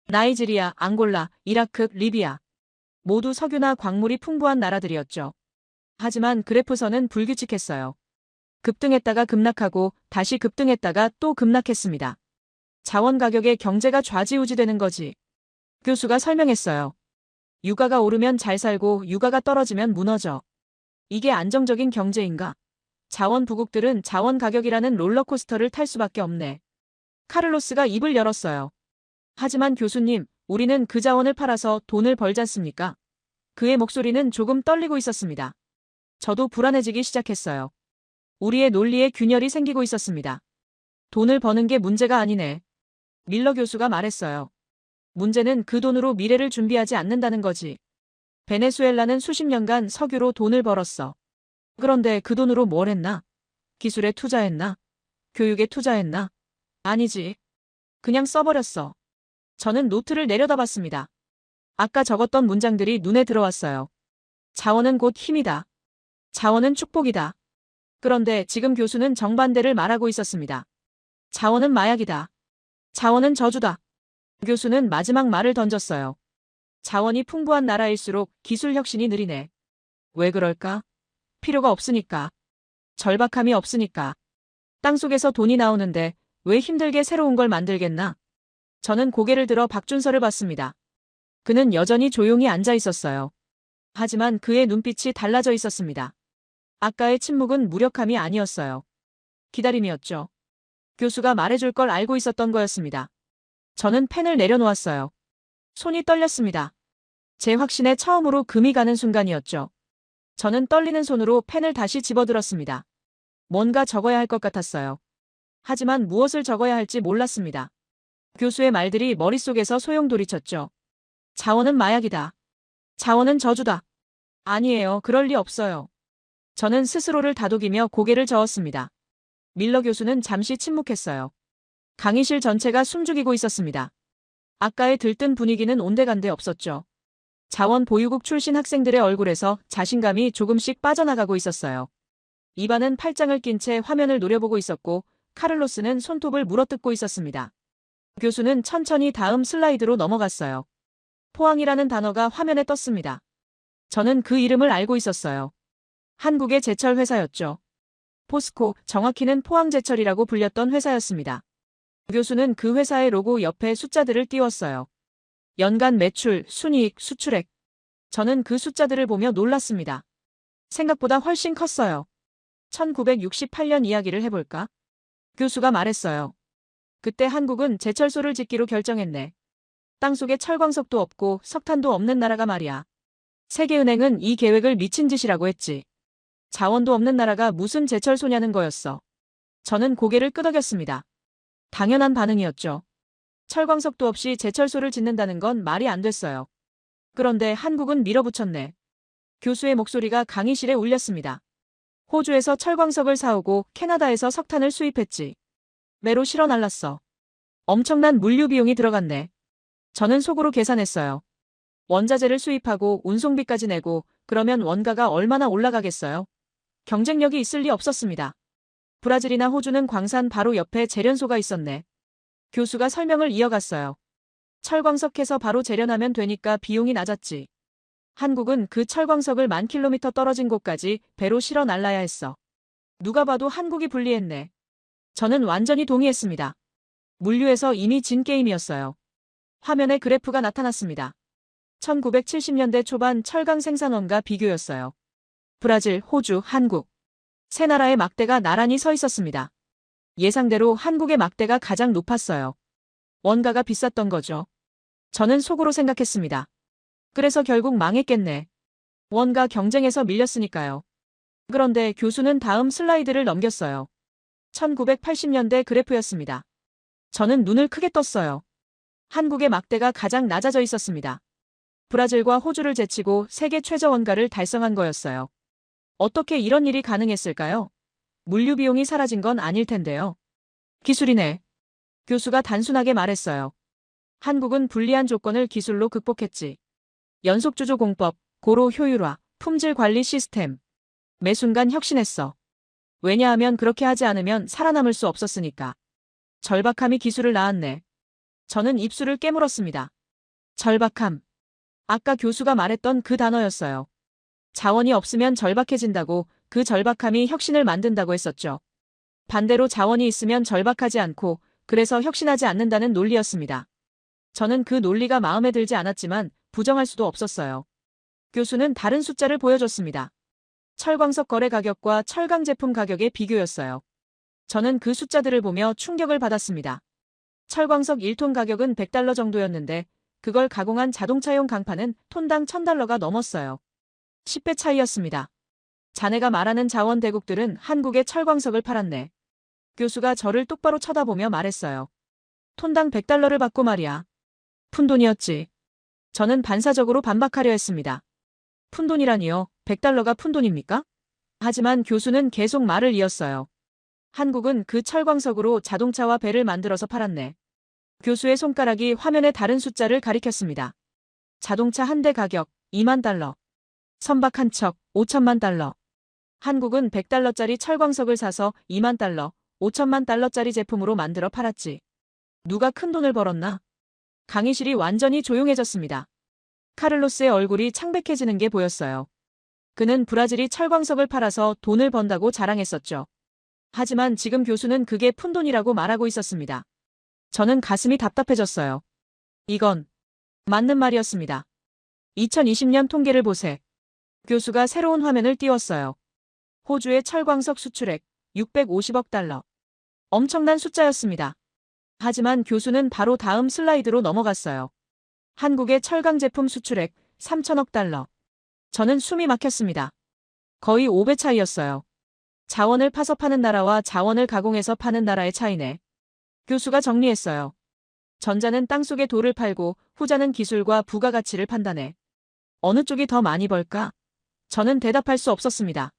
나이지리아, 앙골라, 이라크, 리비아. 모두 석유나 광물이 풍부한 나라들이었죠. 하지만 그래프선은 불규칙했어요. 급등했다가 급락하고 다시 급등했다가 또 급락했습니다. 자원 가격에 경제가 좌지우지되는 거지. 교수가 설명했어요. 유가가 오르면 잘 살고 유가가 떨어지면 무너져. 이게 안정적인 경제인가? 자원 부국들은 자원 가격이라는 롤러코스터를 탈 수밖에 없네. 카를로스가 입을 열었어요. 하지만 교수님, 우리는 그 자원을 팔아서 돈을 벌지 않습니까? 그의 목소리는 조금 떨리고 있었습니다. 저도 불안해지기 시작했어요. 우리의 논리에 균열이 생기고 있었습니다. 돈을 버는 게 문제가 아니네. 밀러 교수가 말했어요. 문제는 그 돈으로 미래를 준비하지 않는다는 거지. 베네수엘라는 수십 년간 석유로 돈을 벌었어. 그런데 그 돈으로 뭘 했나? 기술에 투자했나? 교육에 투자했나? 아니지. 그냥 써버렸어. 저는 노트를 내려다봤습니다. 아까 적었던 문장들이 눈에 들어왔어요. 자원은 곧 힘이다. 자원은 축복이다. 그런데 지금 교수는 정반대를 말하고 있었습니다. 자원은 마약이다. 자원은 저주다. 교수는 마지막 말을 던졌어요. 자원이 풍부한 나라일수록 기술 혁신이 느리네. 왜 그럴까? 필요가 없으니까. 절박함이 없으니까. 땅속에서 돈이 나오는데 왜 힘들게 새로운 걸 만들겠나? 저는 고개를 들어 박준서를 봤습니다. 그는 여전히 조용히 앉아 있었어요. 하지만 그의 눈빛이 달라져 있었습니다. 아까의 침묵은 무력함이 아니었어요. 기다림이었죠. 교수가 말해줄 걸 알고 있었던 거였습니다. 저는 펜을 내려놓았어요. 손이 떨렸습니다. 제 확신에 처음으로 금이 가는 순간이었죠. 저는 떨리는 손으로 펜을 다시 집어들었습니다. 뭔가 적어야 할 것 같았어요. 하지만 무엇을 적어야 할지 몰랐습니다. 교수의 말들이 머릿속에서 소용돌이쳤죠. 자원은 마약이다. 자원은 저주다. 아니에요. 그럴 리 없어요. 저는 스스로를 다독이며 고개를 저었습니다. 밀러 교수는 잠시 침묵했어요. 강의실 전체가 숨죽이고 있었습니다. 아까의 들뜬 분위기는 온데간데 없었죠. 자원 보유국 출신 학생들의 얼굴에서 자신감이 조금씩 빠져나가고 있었어요. 이반은 팔짱을 낀 채 화면을 노려보고 있었고 카를로스는 손톱을 물어뜯고 있었습니다. 교수는 천천히 다음 슬라이드로 넘어갔어요. 포항이라는 단어가 화면에 떴습니다. 저는 그 이름을 알고 있었어요. 한국의 제철 회사였죠. 포스코, 정확히는 포항제철이라고 불렸던 회사였습니다. 교수는 그 회사의 로고 옆에 숫자들을 띄웠어요. 연간 매출, 순이익, 수출액. 저는 그 숫자들을 보며 놀랐습니다. 생각보다 훨씬 컸어요. 1968년 이야기를 해볼까? 교수가 말했어요. 그때 한국은 제철소를 짓기로 결정했네. 땅속에 철광석도 없고 석탄도 없는 나라가 말이야. 세계은행은 이 계획을 미친 짓이라고 했지. 자원도 없는 나라가 무슨 제철소냐는 거였어. 저는 고개를 끄덕였습니다. 당연한 반응이었죠. 철광석도 없이 제철소를 짓는다는 건 말이 안 됐어요. 그런데 한국은 밀어붙였네. 교수의 목소리가 강의실에 울렸습니다. 호주에서 철광석을 사오고 캐나다에서 석탄을 수입했지. 매로 실어 날랐어. 엄청난 물류 비용이 들어갔네. 저는 속으로 계산했어요. 원자재를 수입하고 운송비까지 내고 그러면 원가가 얼마나 올라가겠어요? 경쟁력이 있을 리 없었습니다. 브라질이나 호주는 광산 바로 옆에 재련소가 있었네. 교수가 설명을 이어갔어요. 철광석 캐서 바로 재련하면 되니까 비용이 낮았지. 한국은 그 철광석을 10,000km 떨어진 곳까지 배로 실어 날라야 했어. 누가 봐도 한국이 불리했네. 저는 완전히 동의했습니다. 물류에서 이미 진 게임이었어요. 화면에 그래프가 나타났습니다. 1970년대 초반 철강 생산원가 비교였어요. 브라질, 호주, 한국. 세 나라의 막대가 나란히 서 있었습니다. 예상대로 한국의 막대가 가장 높았어요. 원가가 비쌌던 거죠. 저는 속으로 생각했습니다. 그래서 결국 망했겠네. 원가 경쟁에서 밀렸으니까요. 그런데 교수는 다음 슬라이드를 넘겼어요. 1980년대 그래프였습니다. 저는 눈을 크게 떴어요. 한국의 막대가 가장 낮아져 있었습니다. 브라질과 호주를 제치고 세계 최저 원가를 달성한 거였어요. 어떻게 이런 일이 가능했을까요? 물류 비용이 사라진 건 아닐 텐데요. 기술이네. 교수가 단순하게 말했어요. 한국은 불리한 조건을 기술로 극복했지. 연속주조 공법, 고로 효율화, 품질 관리 시스템. 매 순간 혁신했어. 왜냐하면 그렇게 하지 않으면 살아남을 수 없었으니까. 절박함이 기술을 낳았네. 저는 입술을 깨물었습니다. 절박함. 아까 교수가 말했던 그 단어였어요. 자원이 없으면 절박해진다고, 그 절박함이 혁신을 만든다고 했었죠. 반대로 자원이 있으면 절박하지 않고, 그래서 혁신하지 않는다는 논리였습니다. 저는 그 논리가 마음에 들지 않았지만 부정할 수도 없었어요. 교수는 다른 숫자를 보여줬습니다. 철광석 거래 가격과 철강 제품 가격의 비교였어요. 저는 그 숫자들을 보며 충격을 받았습니다. 철광석 1톤 가격은 $100 정도였는데 그걸 가공한 자동차용 강판은 톤당 $1,000가 넘었어요. 10배 차이였습니다. 자네가 말하는 자원 대국들은 한국에 철광석을 팔았네. 교수가 저를 똑바로 쳐다보며 말했어요. 톤당 $100를 받고 말이야. 푼돈이었지. 저는 반사적으로 반박하려 했습니다. 푼돈이라니요? $100가 푼돈입니까? 하지만 교수는 계속 말을 이었어요. 한국은 그 철광석으로 자동차와 배를 만들어서 팔았네. 교수의 손가락이 화면의 다른 숫자를 가리켰습니다. 자동차 한 대 가격 $20,000. 선박 한 척 $5,000,000. 한국은 $100짜리 철광석을 사서 $20,000, $5,000,000짜리 제품으로 만들어 팔았지. 누가 큰 돈을 벌었나? 강의실이 완전히 조용해졌습니다. 카를로스의 얼굴이 창백해지는 게 보였어요. 그는 브라질이 철광석을 팔아서 돈을 번다고 자랑했었죠. 하지만 지금 교수는 그게 푼돈이라고 말하고 있었습니다. 저는 가슴이 답답해졌어요. 이건 맞는 말이었습니다. 2020년 통계를 보세. 교수가 새로운 화면을 띄웠어요. 호주의 철광석 수출액 $650억. 엄청난 숫자였습니다. 하지만 교수는 바로 다음 슬라이드로 넘어갔어요. 한국의 철강 제품 수출액 $3,000억. 저는 숨이 막혔습니다. 거의 5배 차이였어요. 자원을 파서 파는 나라와 자원을 가공해서 파는 나라의 차이네. 교수가 정리했어요. 전자는 땅속에 돌을 팔고 후자는 기술과 부가가치를 판단해. 어느 쪽이 더 많이 벌까? 저는 대답할 수 없었습니다.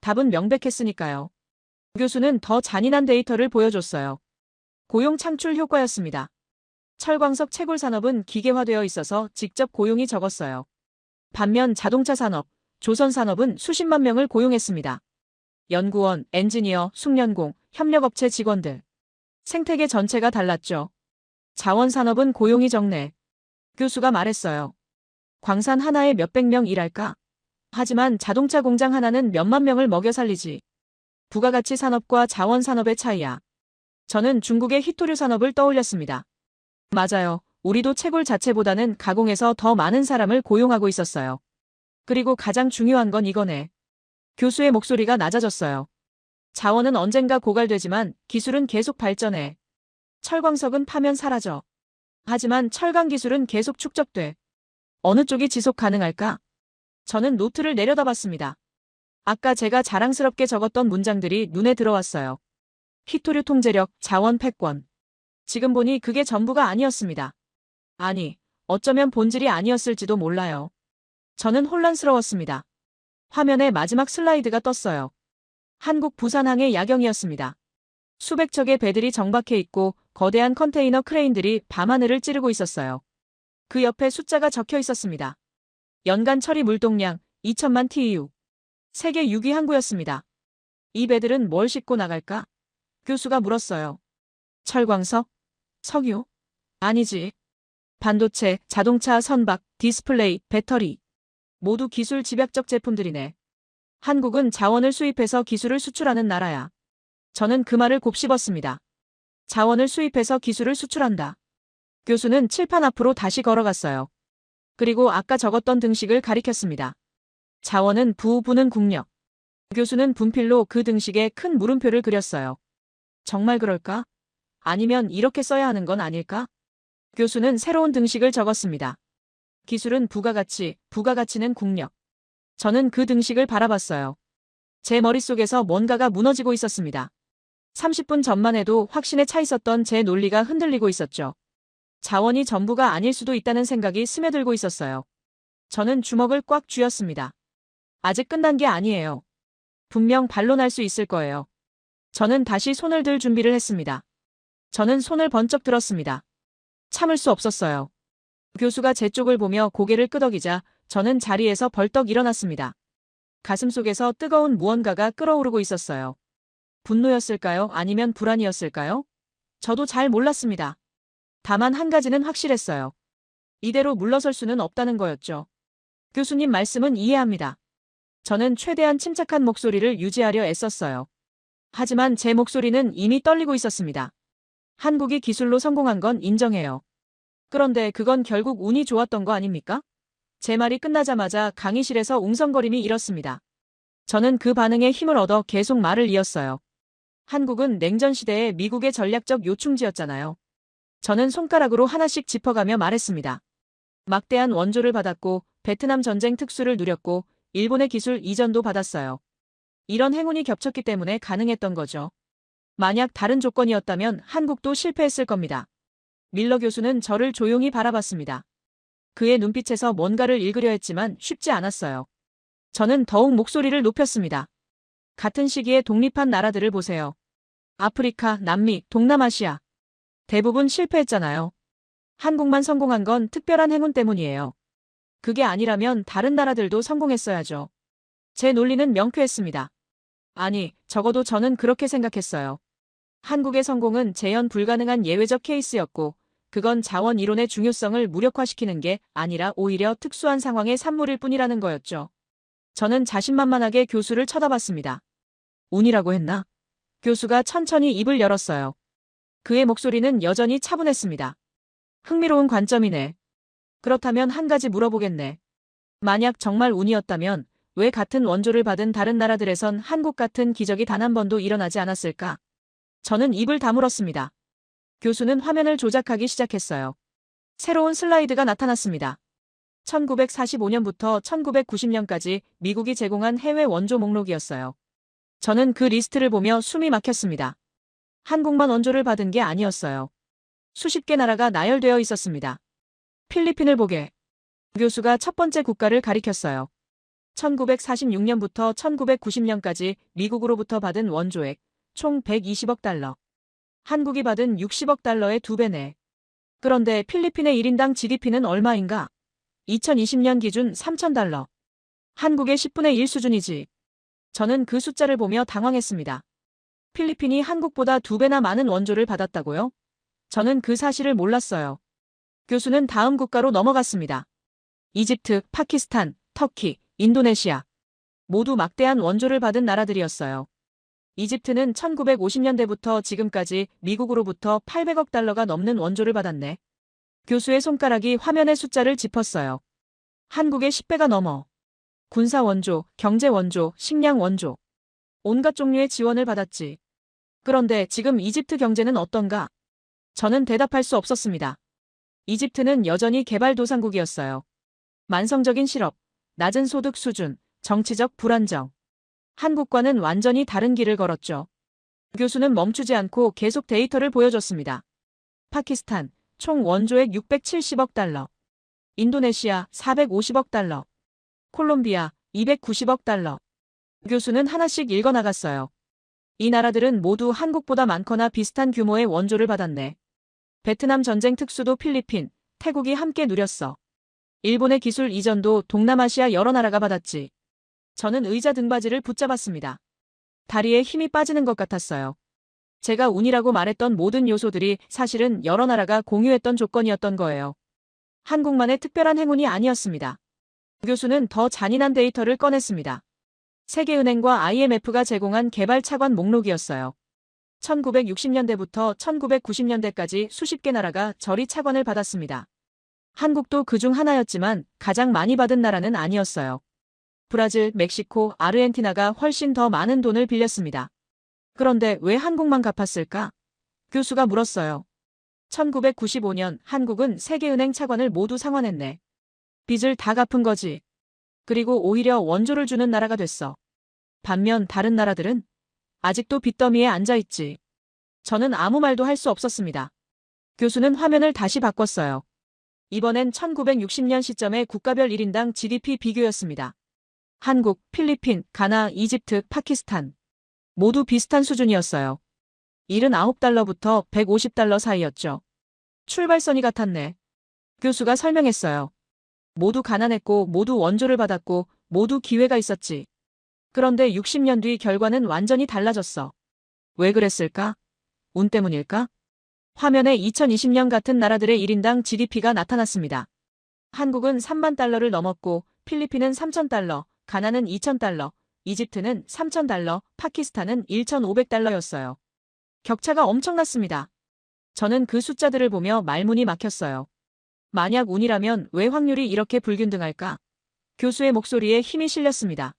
답은 명백했으니까요. 교수는 더 잔인한 데이터를 보여줬어요. 고용 창출 효과였습니다. 철광석 채굴 산업은 기계화되어 있어서 직접 고용이 적었어요. 반면 자동차 산업, 조선 산업은 수십만 명을 고용했습니다. 연구원, 엔지니어, 숙련공, 협력업체 직원들. 생태계 전체가 달랐죠. 자원산업은 고용이 적네. 교수가 말했어요. 광산 하나에 몇백 명 일할까? 하지만 자동차 공장 하나는 몇만 명을 먹여 살리지. 부가가치 산업과 자원산업의 차이야. 저는 중국의 히토류 산업을 떠올렸습니다. 맞아요. 우리도 채굴 자체보다는 가공해서 더 많은 사람을 고용하고 있었어요. 그리고 가장 중요한 건 이거네. 교수의 목소리가 낮아졌어요. 자원은 언젠가 고갈되지만 기술은 계속 발전해. 철광석은 파면 사라져. 하지만 철강 기술은 계속 축적돼. 어느 쪽이 지속 가능할까? 저는 노트를 내려다봤습니다. 아까 제가 자랑스럽게 적었던 문장들이 눈에 들어왔어요. 히토류 통제력, 자원 패권. 지금 보니 그게 전부가 아니었습니다. 아니, 어쩌면 본질이 아니었을지도 몰라요. 저는 혼란스러웠습니다. 화면에 마지막 슬라이드가 떴어요. 한국 부산항의 야경이었습니다. 수백 척의 배들이 정박해 있고 거대한 컨테이너 크레인들이 밤하늘을 찌르고 있었어요. 그 옆에 숫자가 적혀 있었습니다. 연간 처리 물동량 2천만 TEU. 세계 6위 항구였습니다. 이 배들은 뭘 싣고 나갈까? 교수가 물었어요. 철광석? 석유? 아니지. 반도체, 자동차, 선박, 디스플레이, 배터리. 모두 기술 집약적 제품들이네. 한국은 자원을 수입해서 기술을 수출하는 나라야. 저는 그 말을 곱씹었습니다. 자원을 수입해서 기술을 수출한다. 교수는 칠판 앞으로 다시 걸어갔어요. 그리고 아까 적었던 등식을 가리켰습니다. 자원은 부는 국력. 교수는 분필로 그 등식에 큰 물음표를 그렸어요. 정말 그럴까? 아니면 이렇게 써야 하는 건 아닐까? 교수는 새로운 등식을 적었습니다. 기술은 부가가치, 부가가치는 국력. 저는 그 등식을 바라봤어요. 제 머릿속에서 뭔가가 무너지고 있었습니다. 30분 전만 해도 확신에 차 있었던 제 논리가 흔들리고 있었죠. 자원이 전부가 아닐 수도 있다는 생각이 스며들고 있었어요. 저는 주먹을 꽉 쥐었습니다. 아직 끝난 게 아니에요. 분명 반론할 수 있을 거예요. 저는 다시 손을 들 준비를 했습니다. 저는 손을 번쩍 들었습니다. 참을 수 없었어요. 교수가 제 쪽을 보며 고개를 끄덕이자 저는 자리에서 벌떡 일어났습니다. 가슴속에서 뜨거운 무언가가 끓어오르고 있었어요. 분노였을까요? 아니면 불안이었을까요? 저도 잘 몰랐습니다. 다만 한 가지는 확실했어요. 이대로 물러설 수는 없다는 거였죠. 교수님 말씀은 이해합니다. 저는 최대한 침착한 목소리를 유지하려 애썼어요. 하지만 제 목소리는 이미 떨리고 있었습니다. 한국이 기술로 성공한 건 인정해요. 그런데 그건 결국 운이 좋았던 거 아닙니까? 제 말이 끝나자마자 강의실에서 웅성거림이 일었습니다. 저는 그 반응에 힘을 얻어 계속 말을 이었어요. 한국은 냉전 시대의 미국의 전략적 요충지였잖아요. 저는 손가락으로 하나씩 짚어가며 말했습니다. 막대한 원조를 받았고 베트남 전쟁 특수를 누렸고 일본의 기술 이전도 받았어요. 이런 행운이 겹쳤기 때문에 가능했던 거죠. 만약 다른 조건이었다면 한국도 실패했을 겁니다. 밀러 교수는 저를 조용히 바라봤습니다. 그의 눈빛에서 뭔가를 읽으려 했지만 쉽지 않았어요. 저는 더욱 목소리를 높였습니다. 같은 시기에 독립한 나라들을 보세요. 아프리카, 남미, 동남아시아. 대부분 실패했잖아요. 한국만 성공한 건 특별한 행운 때문이에요. 그게 아니라면 다른 나라들도 성공했어야죠. 제 논리는 명쾌했습니다. 아니, 적어도 저는 그렇게 생각했어요. 한국의 성공은 재현 불가능한 예외적 케이스였고, 그건 자원 이론의 중요성을 무력화시키는 게 아니라 오히려 특수한 상황의 산물일 뿐이라는 거였죠. 저는 자신만만하게 교수를 쳐다봤습니다. 운이라고 했나? 교수가 천천히 입을 열었어요. 그의 목소리는 여전히 차분했습니다. 흥미로운 관점이네. 그렇다면 한 가지 물어보겠네. 만약 정말 운이었다면 왜 같은 원조를 받은 다른 나라들에선 한국 같은 기적이 단 한 번도 일어나지 않았을까? 저는 입을 다물었습니다. 교수는 화면을 조작하기 시작했어요. 새로운 슬라이드가 나타났습니다. 1945년부터 1990년까지 미국이 제공한 해외 원조 목록이었어요. 저는 그 리스트를 보며 숨이 막혔습니다. 한국만 원조를 받은 게 아니었어요. 수십 개 나라가 나열되어 있었습니다. 필리핀을 보게. 교수가 첫 번째 국가를 가리켰어요. 1946년부터 1990년까지 미국으로부터 받은 원조액 총 120억 달러. 한국이 받은 60억 달러의 2배네. 그런데 필리핀의 1인당 GDP는 얼마인가? 2020년 기준 3,000달러. 한국의 10분의 1 수준이지. 저는 그 숫자를 보며 당황했습니다. 필리핀이 한국보다 2배나 많은 원조를 받았다고요? 저는 그 사실을 몰랐어요. 교수는 다음 국가로 넘어갔습니다. 이집트, 파키스탄, 터키, 인도네시아. 모두 막대한 원조를 받은 나라들이었어요. 이집트는 1950년대부터 지금까지 미국으로부터 800억 달러가 넘는 원조를 받았네. 교수의 손가락이 화면의 숫자를 짚었어요. 한국의 10배가 넘어. 군사 원조, 경제 원조, 식량 원조. 온갖 종류의 지원을 받았지. 그런데 지금 이집트 경제는 어떤가? 저는 대답할 수 없었습니다. 이집트는 여전히 개발도상국이었어요. 만성적인 실업, 낮은 소득 수준, 정치적 불안정. 한국과는 완전히 다른 길을 걸었죠. 교수는 멈추지 않고 계속 데이터를 보여줬습니다. 파키스탄, 총 원조액 670억 달러. 인도네시아, 450억 달러. 콜롬비아, 290억 달러. 교수는 하나씩 읽어나갔어요. 이 나라들은 모두 한국보다 많거나 비슷한 규모의 원조를 받았네. 베트남 전쟁 특수도 필리핀, 태국이 함께 누렸어. 일본의 기술 이전도 동남아시아 여러 나라가 받았지. 저는 의자 등받이를 붙잡았습니다. 다리에 힘이 빠지는 것 같았어요. 제가 운이라고 말했던 모든 요소들이 사실은 여러 나라가 공유했던 조건이었던 거예요. 한국만의 특별한 행운이 아니었습니다. 교수는 더 잔인한 데이터를 꺼냈습니다. 세계은행과 IMF가 제공한 개발 차관 목록이었어요. 1960년대부터 1990년대까지 수십 개 나라가 저리 차관을 받았습니다. 한국도 그중 하나였지만 가장 많이 받은 나라는 아니었어요. 브라질, 멕시코, 아르헨티나가 훨씬 더 많은 돈을 빌렸습니다. 그런데 왜 한국만 갚았을까? 교수가 물었어요. 1995년 한국은 세계은행 차관을 모두 상환했네. 빚을 다 갚은 거지. 그리고 오히려 원조를 주는 나라가 됐어. 반면 다른 나라들은 아직도 빚더미에 앉아있지. 저는 아무 말도 할 수 없었습니다. 교수는 화면을 다시 바꿨어요. 이번엔 1960년 시점의 국가별 1인당 GDP 비교였습니다. 한국, 필리핀, 가나, 이집트, 파키스탄. 모두 비슷한 수준이었어요. 79달러부터 150달러 사이였죠. 출발선이 같았네. 교수가 설명했어요. 모두 가난했고 모두 원조를 받았고 모두 기회가 있었지. 그런데 60년 뒤 결과는 완전히 달라졌어. 왜 그랬을까? 운 때문일까? 화면에 2020년 같은 나라들의 1인당 GDP가 나타났습니다. 한국은 3만 달러를 넘었고 필리핀은 3,000달러, 가나는 2,000달러, 이집트는 3,000달러, 파키스탄은 1,500달러였어요. 격차가 엄청났습니다. 저는 그 숫자들을 보며 말문이 막혔어요. 만약 운이라면 왜 확률이 이렇게 불균등할까? 교수의 목소리에 힘이 실렸습니다.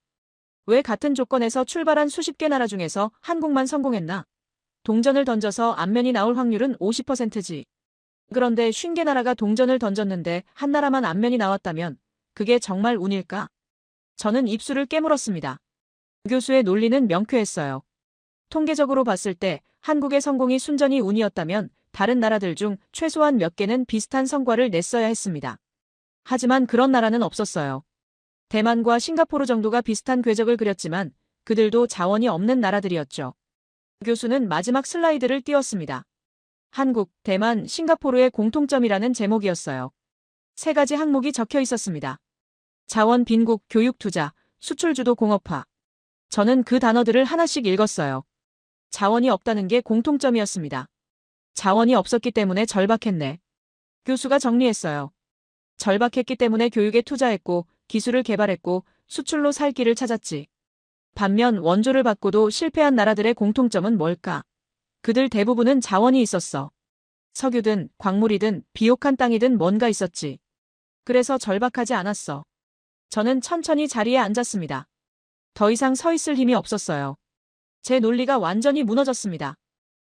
왜 같은 조건에서 출발한 수십 개 나라 중에서 한국만 성공했나? 동전을 던져서 앞면이 나올 확률은 50%지. 그런데 50개 나라가 동전을 던졌는데 한 나라만 앞면이 나왔다면 그게 정말 운일까? 저는 입술을 깨물었습니다. 교수의 논리는 명쾌했어요. 통계적으로 봤을 때 한국의 성공이 순전히 운이었다면 다른 나라들 중 최소한 몇 개는 비슷한 성과를 냈어야 했습니다. 하지만 그런 나라는 없었어요. 대만과 싱가포르 정도가 비슷한 궤적을 그렸지만 그들도 자원이 없는 나라들이었죠. 교수는 마지막 슬라이드를 띄웠습니다. 한국, 대만, 싱가포르의 공통점이라는 제목이었어요. 3가지 항목이 적혀 있었습니다. 자원 빈국, 교육 투자, 수출 주도 공업화. 저는 그 단어들을 하나씩 읽었어요. 자원이 없다는 게 공통점이었습니다. 자원이 없었기 때문에 절박했네. 교수가 정리했어요. 절박했기 때문에 교육에 투자했고 기술을 개발했고 수출로 살 길을 찾았지. 반면 원조를 받고도 실패한 나라들의 공통점은 뭘까? 그들 대부분은 자원이 있었어. 석유든 광물이든 비옥한 땅이든 뭔가 있었지. 그래서 절박하지 않았어. 저는 천천히 자리에 앉았습니다. 더 이상 서 있을 힘이 없었어요. 제 논리가 완전히 무너졌습니다.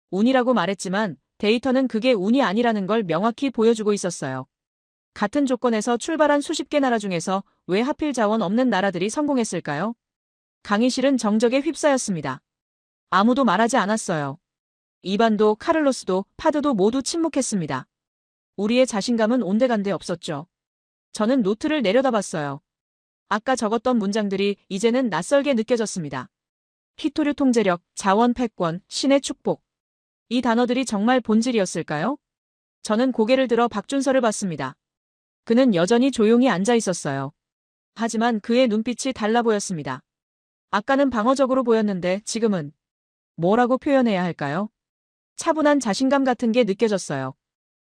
운이라고 말했지만 데이터는 그게 운이 아니라는 걸 명확히 보여주고 있었어요. 같은 조건에서 출발한 수십 개 나라 중에서 왜 하필 자원 없는 나라들이 성공했을까요? 강의실은 정적에 휩싸였습니다. 아무도 말하지 않았어요. 이반도, 카를로스도, 파드도 모두 침묵했습니다. 우리의 자신감은 온데간데 없었죠. 저는 노트를 내려다봤어요. 아까 적었던 문장들이 이제는 낯설게 느껴졌습니다. 히토류 통제력, 자원 패권, 신의 축복. 이 단어들이 정말 본질이었을까요? 저는 고개를 들어 박준서를 봤습니다. 그는 여전히 조용히 앉아 있었어요. 하지만 그의 눈빛이 달라 보였습니다. 아까는 방어적으로 보였는데 지금은 뭐라고 표현해야 할까요? 차분한 자신감 같은 게 느껴졌어요.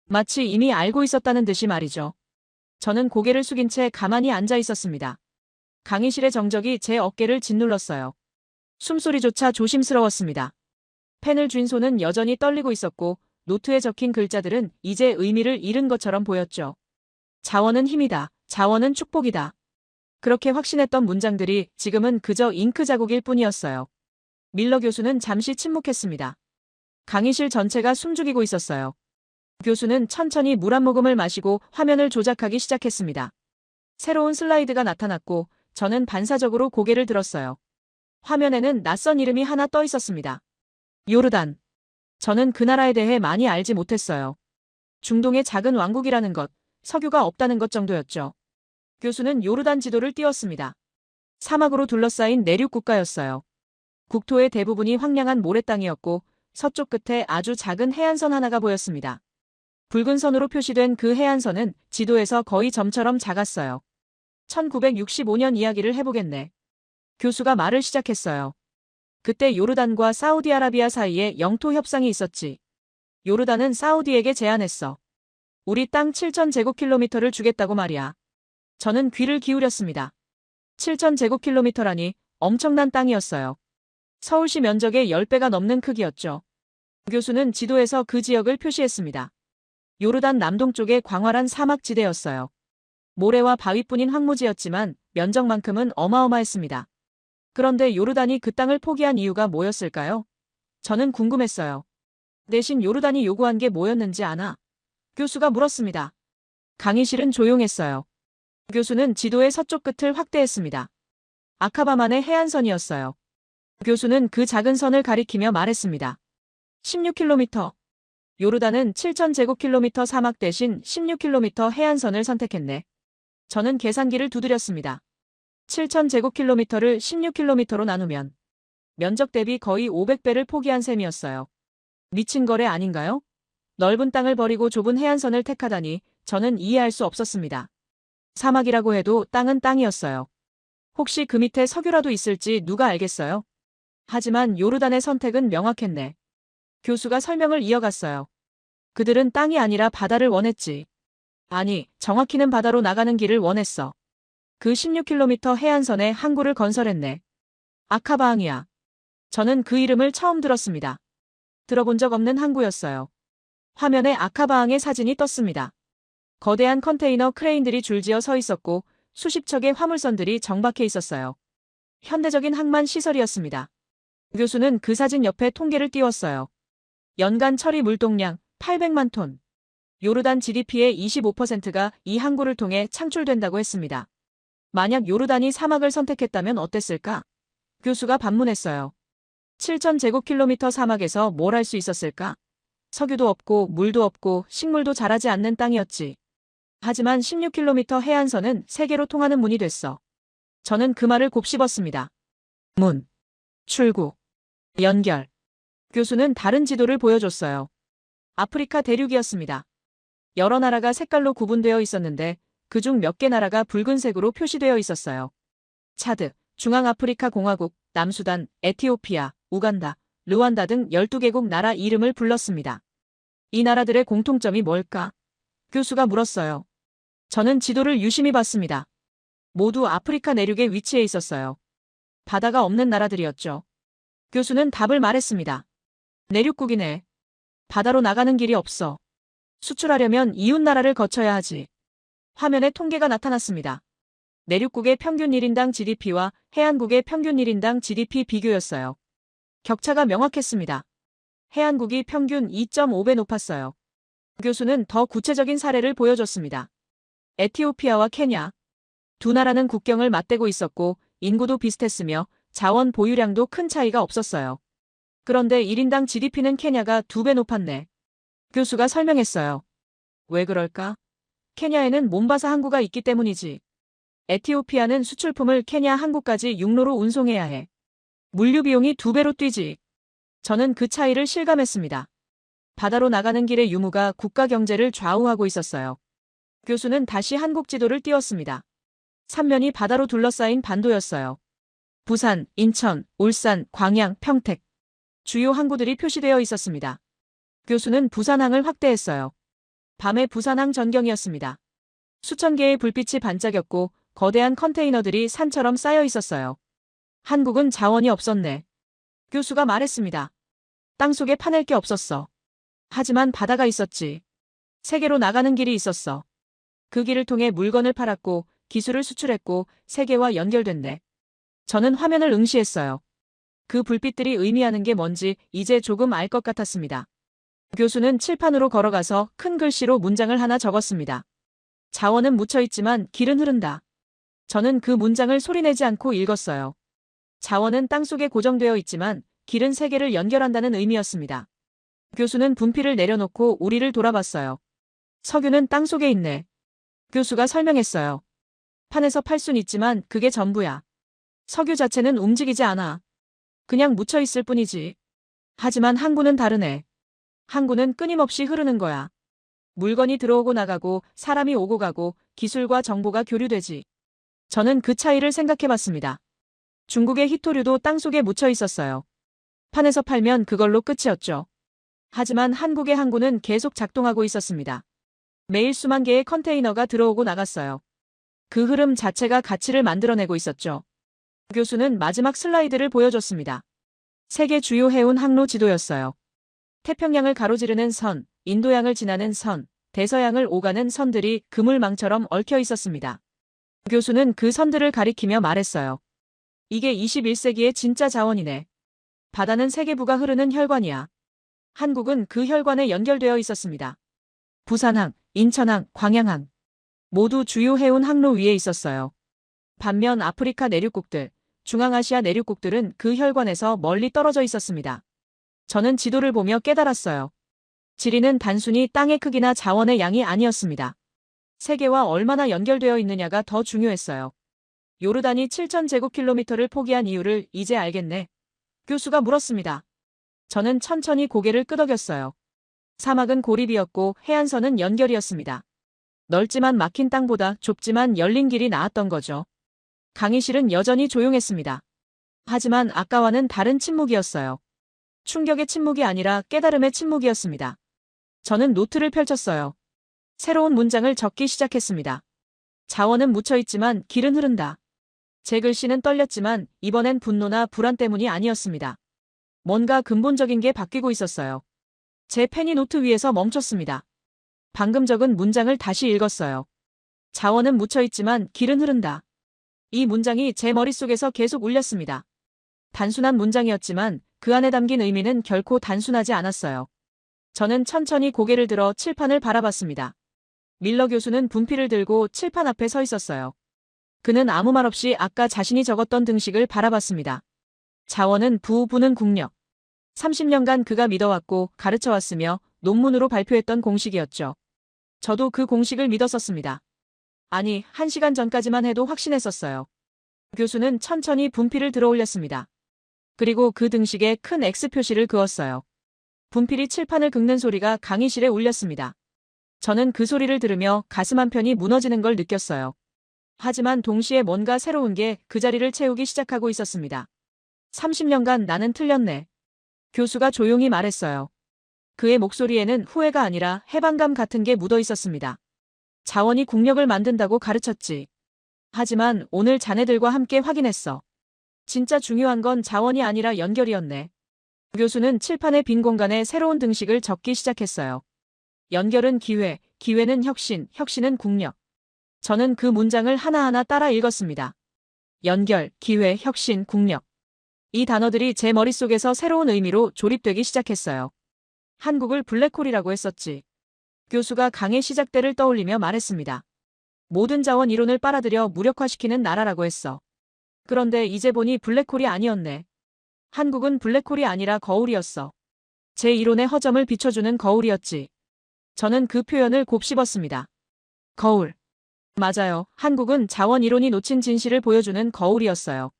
마치 이미 알고 있었다는 듯이 말이죠. 저는 고개를 숙인 채 가만히 앉아 있었습니다. 강의실의 정적이 제 어깨를 짓눌렀어요. 숨소리조차 조심스러웠습니다. 펜을 쥔 손은 여전히 떨리고 있었고 노트에 적힌 글자들은 이제 의미를 잃은 것처럼 보였죠. 자원은 힘이다. 자원은 축복이다. 그렇게 확신했던 문장들이 지금은 그저 잉크 자국일 뿐이었어요. 밀러 교수는 잠시 침묵했습니다. 강의실 전체가 숨죽이고 있었어요. 교수는 천천히 물 한 모금을 마시고 화면을 조작하기 시작했습니다. 새로운 슬라이드가 나타났고 저는 반사적으로 고개를 들었어요. 화면에는 낯선 이름이 하나 떠 있었습니다. 요르단. 저는 그 나라에 대해 많이 알지 못했어요. 중동의 작은 왕국이라는 것, 석유가 없다는 것 정도였죠. 교수는 요르단 지도를 띄웠습니다. 사막으로 둘러싸인 내륙 국가였어요. 국토의 대부분이 황량한 모래땅이었고 서쪽 끝에 아주 작은 해안선 하나가 보였습니다. 붉은 선으로 표시된 그 해안선은 지도에서 거의 점처럼 작았어요. 1965년 이야기를 해보겠네. 교수가 말을 시작했어요. 그때 요르단과 사우디아라비아 사이에 영토 협상이 있었지. 요르단은 사우디에게 제안했어. 우리 땅 7,000제곱킬로미터를 주겠다고 말이야. 저는 귀를 기울였습니다. 7,000제곱킬로미터라니 엄청난 땅이었어요. 서울시 면적의 10배가 넘는 크기였죠. 교수는 지도에서 그 지역을 표시했습니다. 요르단 남동쪽의 광활한 사막지대였어요. 모래와 바위뿐인 황무지였지만 면적만큼은 어마어마했습니다. 그런데 요르단이 그 땅을 포기한 이유가 뭐였을까요? 저는 궁금했어요. 대신 요르단이 요구한 게 뭐였는지 아나? 교수가 물었습니다. 강의실은 조용했어요. 교수는 지도의 서쪽 끝을 확대했습니다. 아카바만의 해안선이었어요. 교수는 그 작은 선을 가리키며 말했습니다. 16km. 요르단은 7,000제곱킬로미터 사막 대신 16km 해안선을 선택했네. 저는 계산기를 두드렸습니다. 7,000제곱킬로미터를 16km로 나누면 면적 대비 거의 500배를 포기한 셈이었어요. 미친 거래 아닌가요? 넓은 땅을 버리고 좁은 해안선을 택하다니 저는 이해할 수 없었습니다. 사막이라고 해도 땅은 땅이었어요. 혹시 그 밑에 석유라도 있을지 누가 알겠어요? 하지만 요르단의 선택은 명확했네. 교수가 설명을 이어갔어요. 그들은 땅이 아니라 바다를 원했지. 아니, 정확히는 바다로 나가는 길을 원했어. 그 16km 해안선에 항구를 건설했네. 아카바항이야. 저는 그 이름을 처음 들었습니다. 들어본 적 없는 항구였어요. 화면에 아카바항의 사진이 떴습니다. 거대한 컨테이너 크레인들이 줄지어 서 있었고 수십 척의 화물선들이 정박해 있었어요. 현대적인 항만 시설이었습니다. 교수는 그 사진 옆에 통계를 띄웠어요. 연간 처리 물동량 800만 톤. 요르단 GDP의 25%가 이 항구를 통해 창출된다고 했습니다. 만약 요르단이 사막을 선택했다면 어땠을까? 교수가 반문했어요. 7,000제곱킬로미터 사막에서 뭘 할 수 있었을까? 석유도 없고 물도 없고 식물도 자라지 않는 땅이었지. 하지만 16km 해안선은 세계로 통하는 문이 됐어. 저는 그 말을 곱씹었습니다. 문, 출구, 연결. 교수는 다른 지도를 보여줬어요. 아프리카 대륙이었습니다. 여러 나라가 색깔로 구분되어 있었는데 그중 몇 개 나라가 붉은색으로 표시되어 있었어요. 차드, 중앙아프리카 공화국, 남수단, 에티오피아, 우간다, 르완다 등 12개국 나라 이름을 불렀습니다. 이 나라들의 공통점이 뭘까? 교수가 물었어요. 저는 지도를 유심히 봤습니다. 모두 아프리카 내륙에 위치해 있었어요. 바다가 없는 나라들이었죠. 교수는 답을 말했습니다. 내륙국이네. 바다로 나가는 길이 없어. 수출하려면 이웃 나라를 거쳐야 하지. 화면에 통계가 나타났습니다. 내륙국의 평균 1인당 GDP와 해안국의 평균 1인당 GDP 비교였어요. 격차가 명확했습니다. 해안국이 평균 2.5배 높았어요. 교수는 더 구체적인 사례를 보여줬습니다. 에티오피아와 케냐. 두 나라는 국경을 맞대고 있었고 인구도 비슷했으며 자원 보유량도 큰 차이가 없었어요. 그런데 1인당 GDP는 케냐가 2배 높았네. 교수가 설명했어요. 왜 그럴까? 케냐에는 몬바사 항구가 있기 때문이지. 에티오피아는 수출품을 케냐 항구까지 육로로 운송해야 해. 물류 비용이 2배로 뛰지. 저는 그 차이를 실감했습니다. 바다로 나가는 길의 유무가 국가 경제를 좌우하고 있었어요. 교수는 다시 한국 지도를 띄웠습니다. 삼면이 바다로 둘러싸인 반도였어요. 부산, 인천, 울산, 광양, 평택. 주요 항구들이 표시되어 있었습니다. 교수는 부산항을 확대했어요. 밤의 부산항 전경이었습니다. 수천 개의 불빛이 반짝였고 거대한 컨테이너들이 산처럼 쌓여 있었어요. 한국은 자원이 없었네. 교수가 말했습니다. 땅속에 파낼 게 없었어. 하지만 바다가 있었지. 세계로 나가는 길이 있었어. 그 길을 통해 물건을 팔았고 기술을 수출했고 세계와 연결됐네. 저는 화면을 응시했어요. 그 불빛들이 의미하는 게 뭔지 이제 조금 알 것 같았습니다. 교수는 칠판으로 걸어가서 큰 글씨로 문장을 하나 적었습니다. 자원은 묻혀있지만 길은 흐른다. 저는 그 문장을 소리내지 않고 읽었어요. 자원은 땅속에 고정되어 있지만 길은 세계를 연결한다는 의미였습니다. 교수는 분필을 내려놓고 우리를 돌아봤어요. 석유는 땅속에 있네. 교수가 설명했어요. 판에서 팔 순 있지만 그게 전부야. 석유 자체는 움직이지 않아. 그냥 묻혀 있을 뿐이지. 하지만 항구는 다르네. 항구는 끊임없이 흐르는 거야. 물건이 들어오고 나가고 사람이 오고 가고 기술과 정보가 교류되지. 저는 그 차이를 생각해봤습니다. 중국의 희토류도 땅속에 묻혀 있었어요. 판에서 팔면 그걸로 끝이었죠. 하지만 한국의 항구는 계속 작동하고 있었습니다. 매일 수만 개의 컨테이너가 들어오고 나갔어요. 그 흐름 자체가 가치를 만들어내고 있었죠. 교수는 마지막 슬라이드를 보여줬습니다. 세계 주요 해운 항로 지도였어요. 태평양을 가로지르는 선, 인도양을 지나는 선, 대서양을 오가는 선들이 그물망처럼 얽혀 있었습니다. 교수는 그 선들을 가리키며 말했어요. 이게 21세기의 진짜 자원이네. 바다는 세계부가 흐르는 혈관이야. 한국은 그 혈관에 연결되어 있었습니다. 부산항, 인천항, 광양항. 모두 주요 해운 항로 위에 있었어요. 반면 아프리카 내륙국들, 중앙아시아 내륙국들은 그 혈관에서 멀리 떨어져 있었습니다. 저는 지도를 보며 깨달았어요. 지리는 단순히 땅의 크기나 자원의 양이 아니었습니다. 세계와 얼마나 연결되어 있느냐가 더 중요했어요. 요르단이 7,000제곱킬로미터를 포기한 이유를 이제 알겠네. 교수가 물었습니다. 저는 천천히 고개를 끄덕였어요. 사막은 고립이었고 해안선은 연결이었습니다. 넓지만 막힌 땅보다 좁지만 열린 길이 나았던 거죠. 강의실은 여전히 조용했습니다. 하지만 아까와는 다른 침묵이었어요. 충격의 침묵이 아니라 깨달음의 침묵이었습니다. 저는 노트를 펼쳤어요. 새로운 문장을 적기 시작했습니다. 자원은 묻혀있지만 길은 흐른다. 제 글씨는 떨렸지만 이번엔 분노나 불안 때문이 아니었습니다. 뭔가 근본적인 게 바뀌고 있었어요. 제 펜이 노트 위에서 멈췄습니다. 방금 적은 문장을 다시 읽었어요. 자원은 묻혀있지만 길은 흐른다. 이 문장이 제 머릿속에서 계속 울렸습니다. 단순한 문장이었지만 그 안에 담긴 의미는 결코 단순하지 않았어요. 저는 천천히 고개를 들어 칠판을 바라봤습니다. 밀러 교수는 분필을 들고 칠판 앞에 서 있었어요. 그는 아무 말 없이 아까 자신이 적었던 등식을 바라봤습니다. 자원은 부는 국력. 30년간 그가 믿어왔고 가르쳐왔으며 논문으로 발표했던 공식이었죠. 저도 그 공식을 믿었었습니다. 아니, 1시간 전까지만 해도 확신했었어요. 교수는 천천히 분필을 들어 올렸습니다. 그리고 그 등식에 큰 X 표시를 그었어요. 분필이 칠판을 긁는 소리가 강의실에 울렸습니다. 저는 그 소리를 들으며 가슴 한편이 무너지는 걸 느꼈어요. 하지만 동시에 뭔가 새로운 게 그 자리를 채우기 시작하고 있었습니다. 30년간 나는 틀렸네. 교수가 조용히 말했어요. 그의 목소리에는 후회가 아니라 해방감 같은 게 묻어 있었습니다. 자원이 국력을 만든다고 가르쳤지. 하지만 오늘 자네들과 함께 확인했어. 진짜 중요한 건 자원이 아니라 연결이었네. 교수는 칠판의 빈 공간에 새로운 등식을 적기 시작했어요. 연결은 기회, 기회는 혁신, 혁신은 국력. 저는 그 문장을 하나하나 따라 읽었습니다. 연결, 기회, 혁신, 국력. 이 단어들이 제 머릿속에서 새로운 의미로 조립되기 시작했어요. 한국을 블랙홀이라고 했었지. 교수가 강의 시작 때를 떠올리며 말했습니다. 모든 자원 이론을 빨아들여 무력화시키는 나라라고 했어. 그런데 이제 보니 블랙홀이 아니었네. 한국은 블랙홀이 아니라 거울이었어. 제 이론의 허점을 비춰주는 거울이었지. 저는 그 표현을 곱씹었습니다. 거울. 맞아요. 한국은 자원 이론이 놓친 진실을 보여주는 거울이었어요.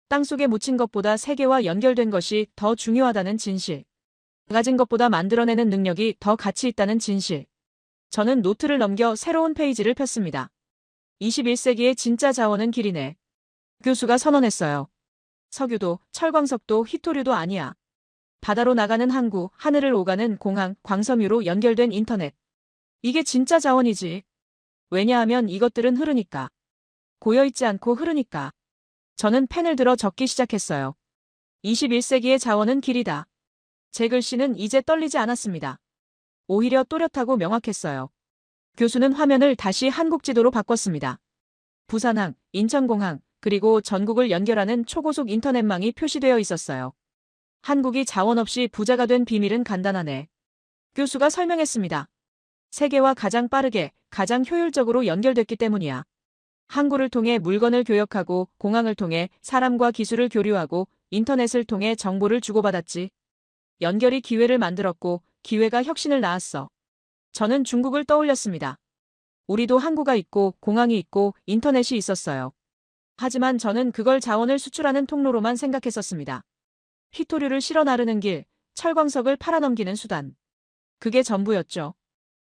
땅속에 묻힌 것보다 세계와 연결된 것이 더 중요하다는 진실. 가진 것보다 만들어내는 능력이 더 가치 있다는 진실. 저는 노트를 넘겨 새로운 페이지를 폈습니다. 21세기의 진짜 자원은 길이네. 교수가 선언했어요. 석유도, 철광석도, 희토류도 아니야. 바다로 나가는 항구, 하늘을 오가는 공항, 광섬유로 연결된 인터넷. 이게 진짜 자원이지. 왜냐하면 이것들은 흐르니까. 고여있지 않고 흐르니까. 저는 펜을 들어 적기 시작했어요. 21세기의 자원은 길이다. 제 글씨는 이제 떨리지 않았습니다. 오히려 또렷하고 명확했어요. 교수는 화면을 다시 한국 지도로 바꿨습니다. 부산항, 인천공항, 그리고 전국을 연결하는 초고속 인터넷망이 표시되어 있었어요. 한국이 자원 없이 부자가 된 비밀은 간단하네. 교수가 설명했습니다. 세계와 가장 빠르게, 가장 효율적으로 연결됐기 때문이야. 항구를 통해 물건을 교역하고, 공항을 통해 사람과 기술을 교류하고, 인터넷을 통해 정보를 주고받았지. 연결이 기회를 만들었고, 기회가 혁신을 낳았어. 저는 중국을 떠올렸습니다. 우리도 항구가 있고, 공항이 있고, 인터넷이 있었어요. 하지만 저는 그걸 자원을 수출하는 통로로만 생각했었습니다. 희토류를 실어 나르는 길, 철광석을 팔아넘기는 수단. 그게 전부였죠.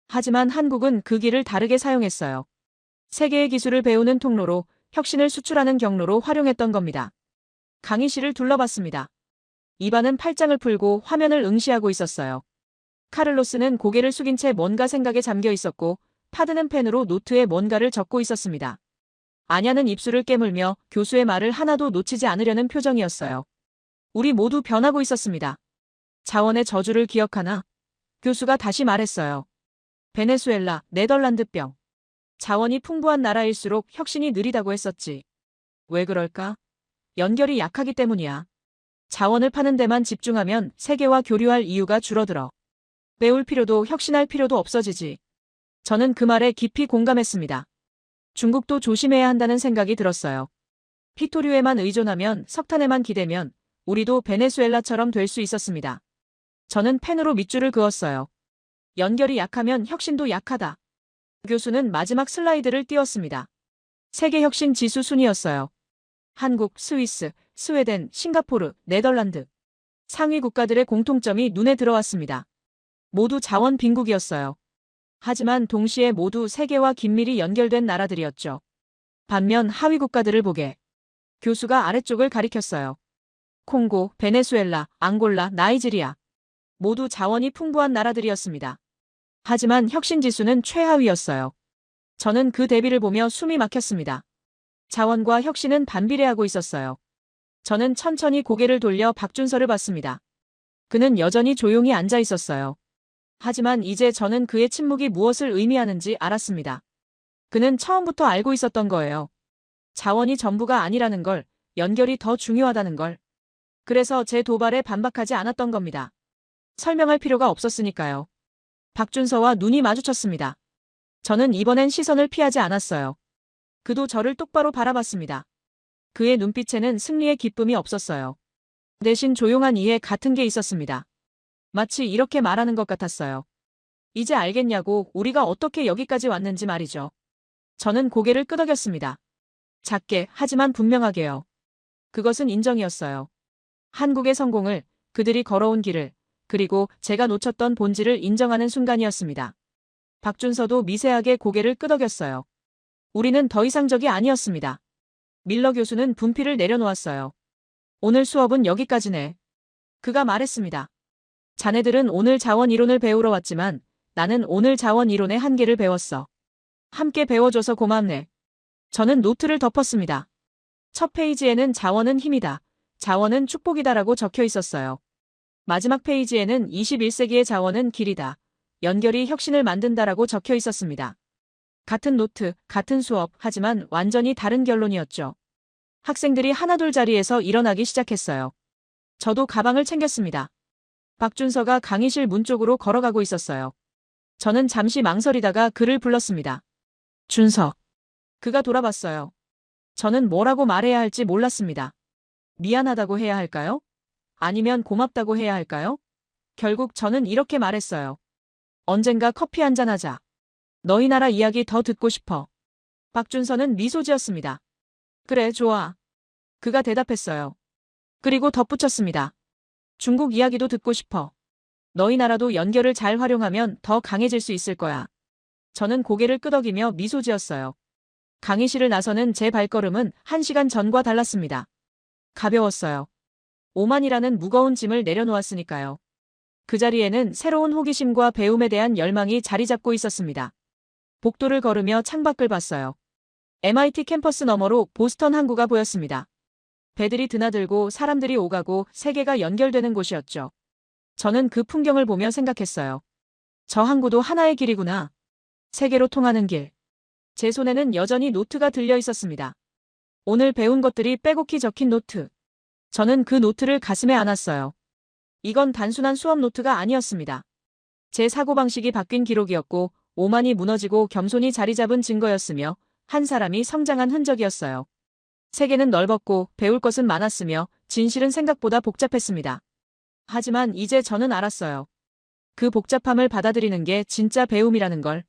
하지만 한국은 그 길을 다르게 사용했어요. 세계의 기술을 배우는 통로로, 혁신을 수출하는 경로로 활용했던 겁니다. 강의실을 둘러봤습니다. 이반은 팔짱을 풀고 화면을 응시하고 있었어요. 카를로스는 고개를 숙인 채 뭔가 생각에 잠겨 있었고, 파드는 펜으로 노트에 뭔가를 적고 있었습니다. 아냐는 입술을 깨물며 교수의 말을 하나도 놓치지 않으려는 표정이었어요. 우리 모두 변하고 있었습니다. 자원의 저주를 기억하나? 교수가 다시 말했어요. 베네수엘라, 네덜란드병. 자원이 풍부한 나라일수록 혁신이 느리다고 했었지. 왜 그럴까? 연결이 약하기 때문이야. 자원을 파는 데만 집중하면 세계와 교류할 이유가 줄어들어. 배울 필요도 혁신할 필요도 없어지지. 저는 그 말에 깊이 공감했습니다. 중국도 조심해야 한다는 생각이 들었어요. 희토류에만 의존하면, 석탄에만 기대면 우리도 베네수엘라처럼 될 수 있었습니다. 저는 펜으로 밑줄을 그었어요. 연결이 약하면 혁신도 약하다. 교수는 마지막 슬라이드를 띄웠습니다. 세계 혁신 지수 순이었어요. 한국, 스위스, 스웨덴, 싱가포르, 네덜란드. 상위 국가들의 공통점이 눈에 들어왔습니다. 모두 자원 빈국이었어요. 하지만 동시에 모두 세계와 긴밀히 연결된 나라들이었죠. 반면 하위 국가들을 보게. 교수가 아래쪽을 가리켰어요. 콩고, 베네수엘라, 앙골라, 나이지리아. 모두 자원이 풍부한 나라들이었습니다. 하지만 혁신 지수는 최하위였어요. 저는 그 대비를 보며 숨이 막혔습니다. 자원과 혁신은 반비례하고 있었어요. 저는 천천히 고개를 돌려 박준서를 봤습니다. 그는 여전히 조용히 앉아 있었어요. 하지만 이제 저는 그의 침묵이 무엇을 의미하는지 알았습니다. 그는 처음부터 알고 있었던 거예요. 자원이 전부가 아니라는 걸, 연결이 더 중요하다는 걸. 그래서 제 도발에 반박하지 않았던 겁니다. 설명할 필요가 없었으니까요. 박준서와 눈이 마주쳤습니다. 저는 이번엔 시선을 피하지 않았어요. 그도 저를 똑바로 바라봤습니다. 그의 눈빛에는 승리의 기쁨이 없었어요. 대신 조용한 이해 같은 게 있었습니다. 마치 이렇게 말하는 것 같았어요. 이제 알겠냐고, 우리가 어떻게 여기까지 왔는지 말이죠. 저는 고개를 끄덕였습니다. 작게, 하지만 분명하게요. 그것은 인정이었어요. 한국의 성공을, 그들이 걸어온 길을, 그리고 제가 놓쳤던 본질을 인정하는 순간이었습니다. 박준서도 미세하게 고개를 끄덕였어요. 우리는 더 이상 적이 아니었습니다. 밀러 교수는 분필을 내려놓았어요. 오늘 수업은 여기까지네. 그가 말했습니다. 자네들은 오늘 자원 이론을 배우러 왔지만 나는 오늘 자원 이론의 한계를 배웠어. 함께 배워줘서 고맙네. 저는 노트를 덮었습니다. 첫 페이지에는 자원은 힘이다. 자원은 축복이다라고 적혀 있었어요. 마지막 페이지에는 21세기의 자원은 길이다. 연결이 혁신을 만든다라고 적혀 있었습니다. 같은 노트, 같은 수업, 하지만 완전히 다른 결론이었죠. 학생들이 하나둘 자리에서 일어나기 시작했어요. 저도 가방을 챙겼습니다. 박준서가 강의실 문 쪽으로 걸어가고 있었어요. 저는 잠시 망설이다가 그를 불렀습니다. 준서. 그가 돌아봤어요. 저는 뭐라고 말해야 할지 몰랐습니다. 미안하다고 해야 할까요? 아니면 고맙다고 해야 할까요? 결국 저는 이렇게 말했어요. 언젠가 커피 한잔 하자. 너희 나라 이야기 더 듣고 싶어. 박준서는 미소 지었습니다. 그래, 좋아. 그가 대답했어요. 그리고 덧붙였습니다. 중국 이야기도 듣고 싶어. 너희 나라도 연결을 잘 활용하면 더 강해질 수 있을 거야. 저는 고개를 끄덕이며 미소 지었어요. 강의실을 나서는 제 발걸음은 1시간 전과 달랐습니다. 가벼웠어요. 오만이라는 무거운 짐을 내려놓았으니까요. 그 자리에는 새로운 호기심과 배움에 대한 열망이 자리 잡고 있었습니다. 복도를 걸으며 창밖을 봤어요. MIT 캠퍼스 너머로 보스턴 항구가 보였습니다. 배들이 드나들고 사람들이 오가고 세계가 연결되는 곳이었죠. 저는 그 풍경을 보며 생각했어요. 저 항구도 하나의 길이구나. 세계로 통하는 길. 제 손에는 여전히 노트가 들려 있었습니다. 오늘 배운 것들이 빼곡히 적힌 노트. 저는 그 노트를 가슴에 안았어요. 이건 단순한 수업 노트가 아니었습니다. 제 사고방식이 바뀐 기록이었고, 오만이 무너지고 겸손이 자리 잡은 증거였으며, 한 사람이 성장한 흔적이었어요. 세계는 넓었고 배울 것은 많았으며 진실은 생각보다 복잡했습니다. 하지만 이제 저는 알았어요. 그 복잡함을 받아들이는 게 진짜 배움이라는 걸.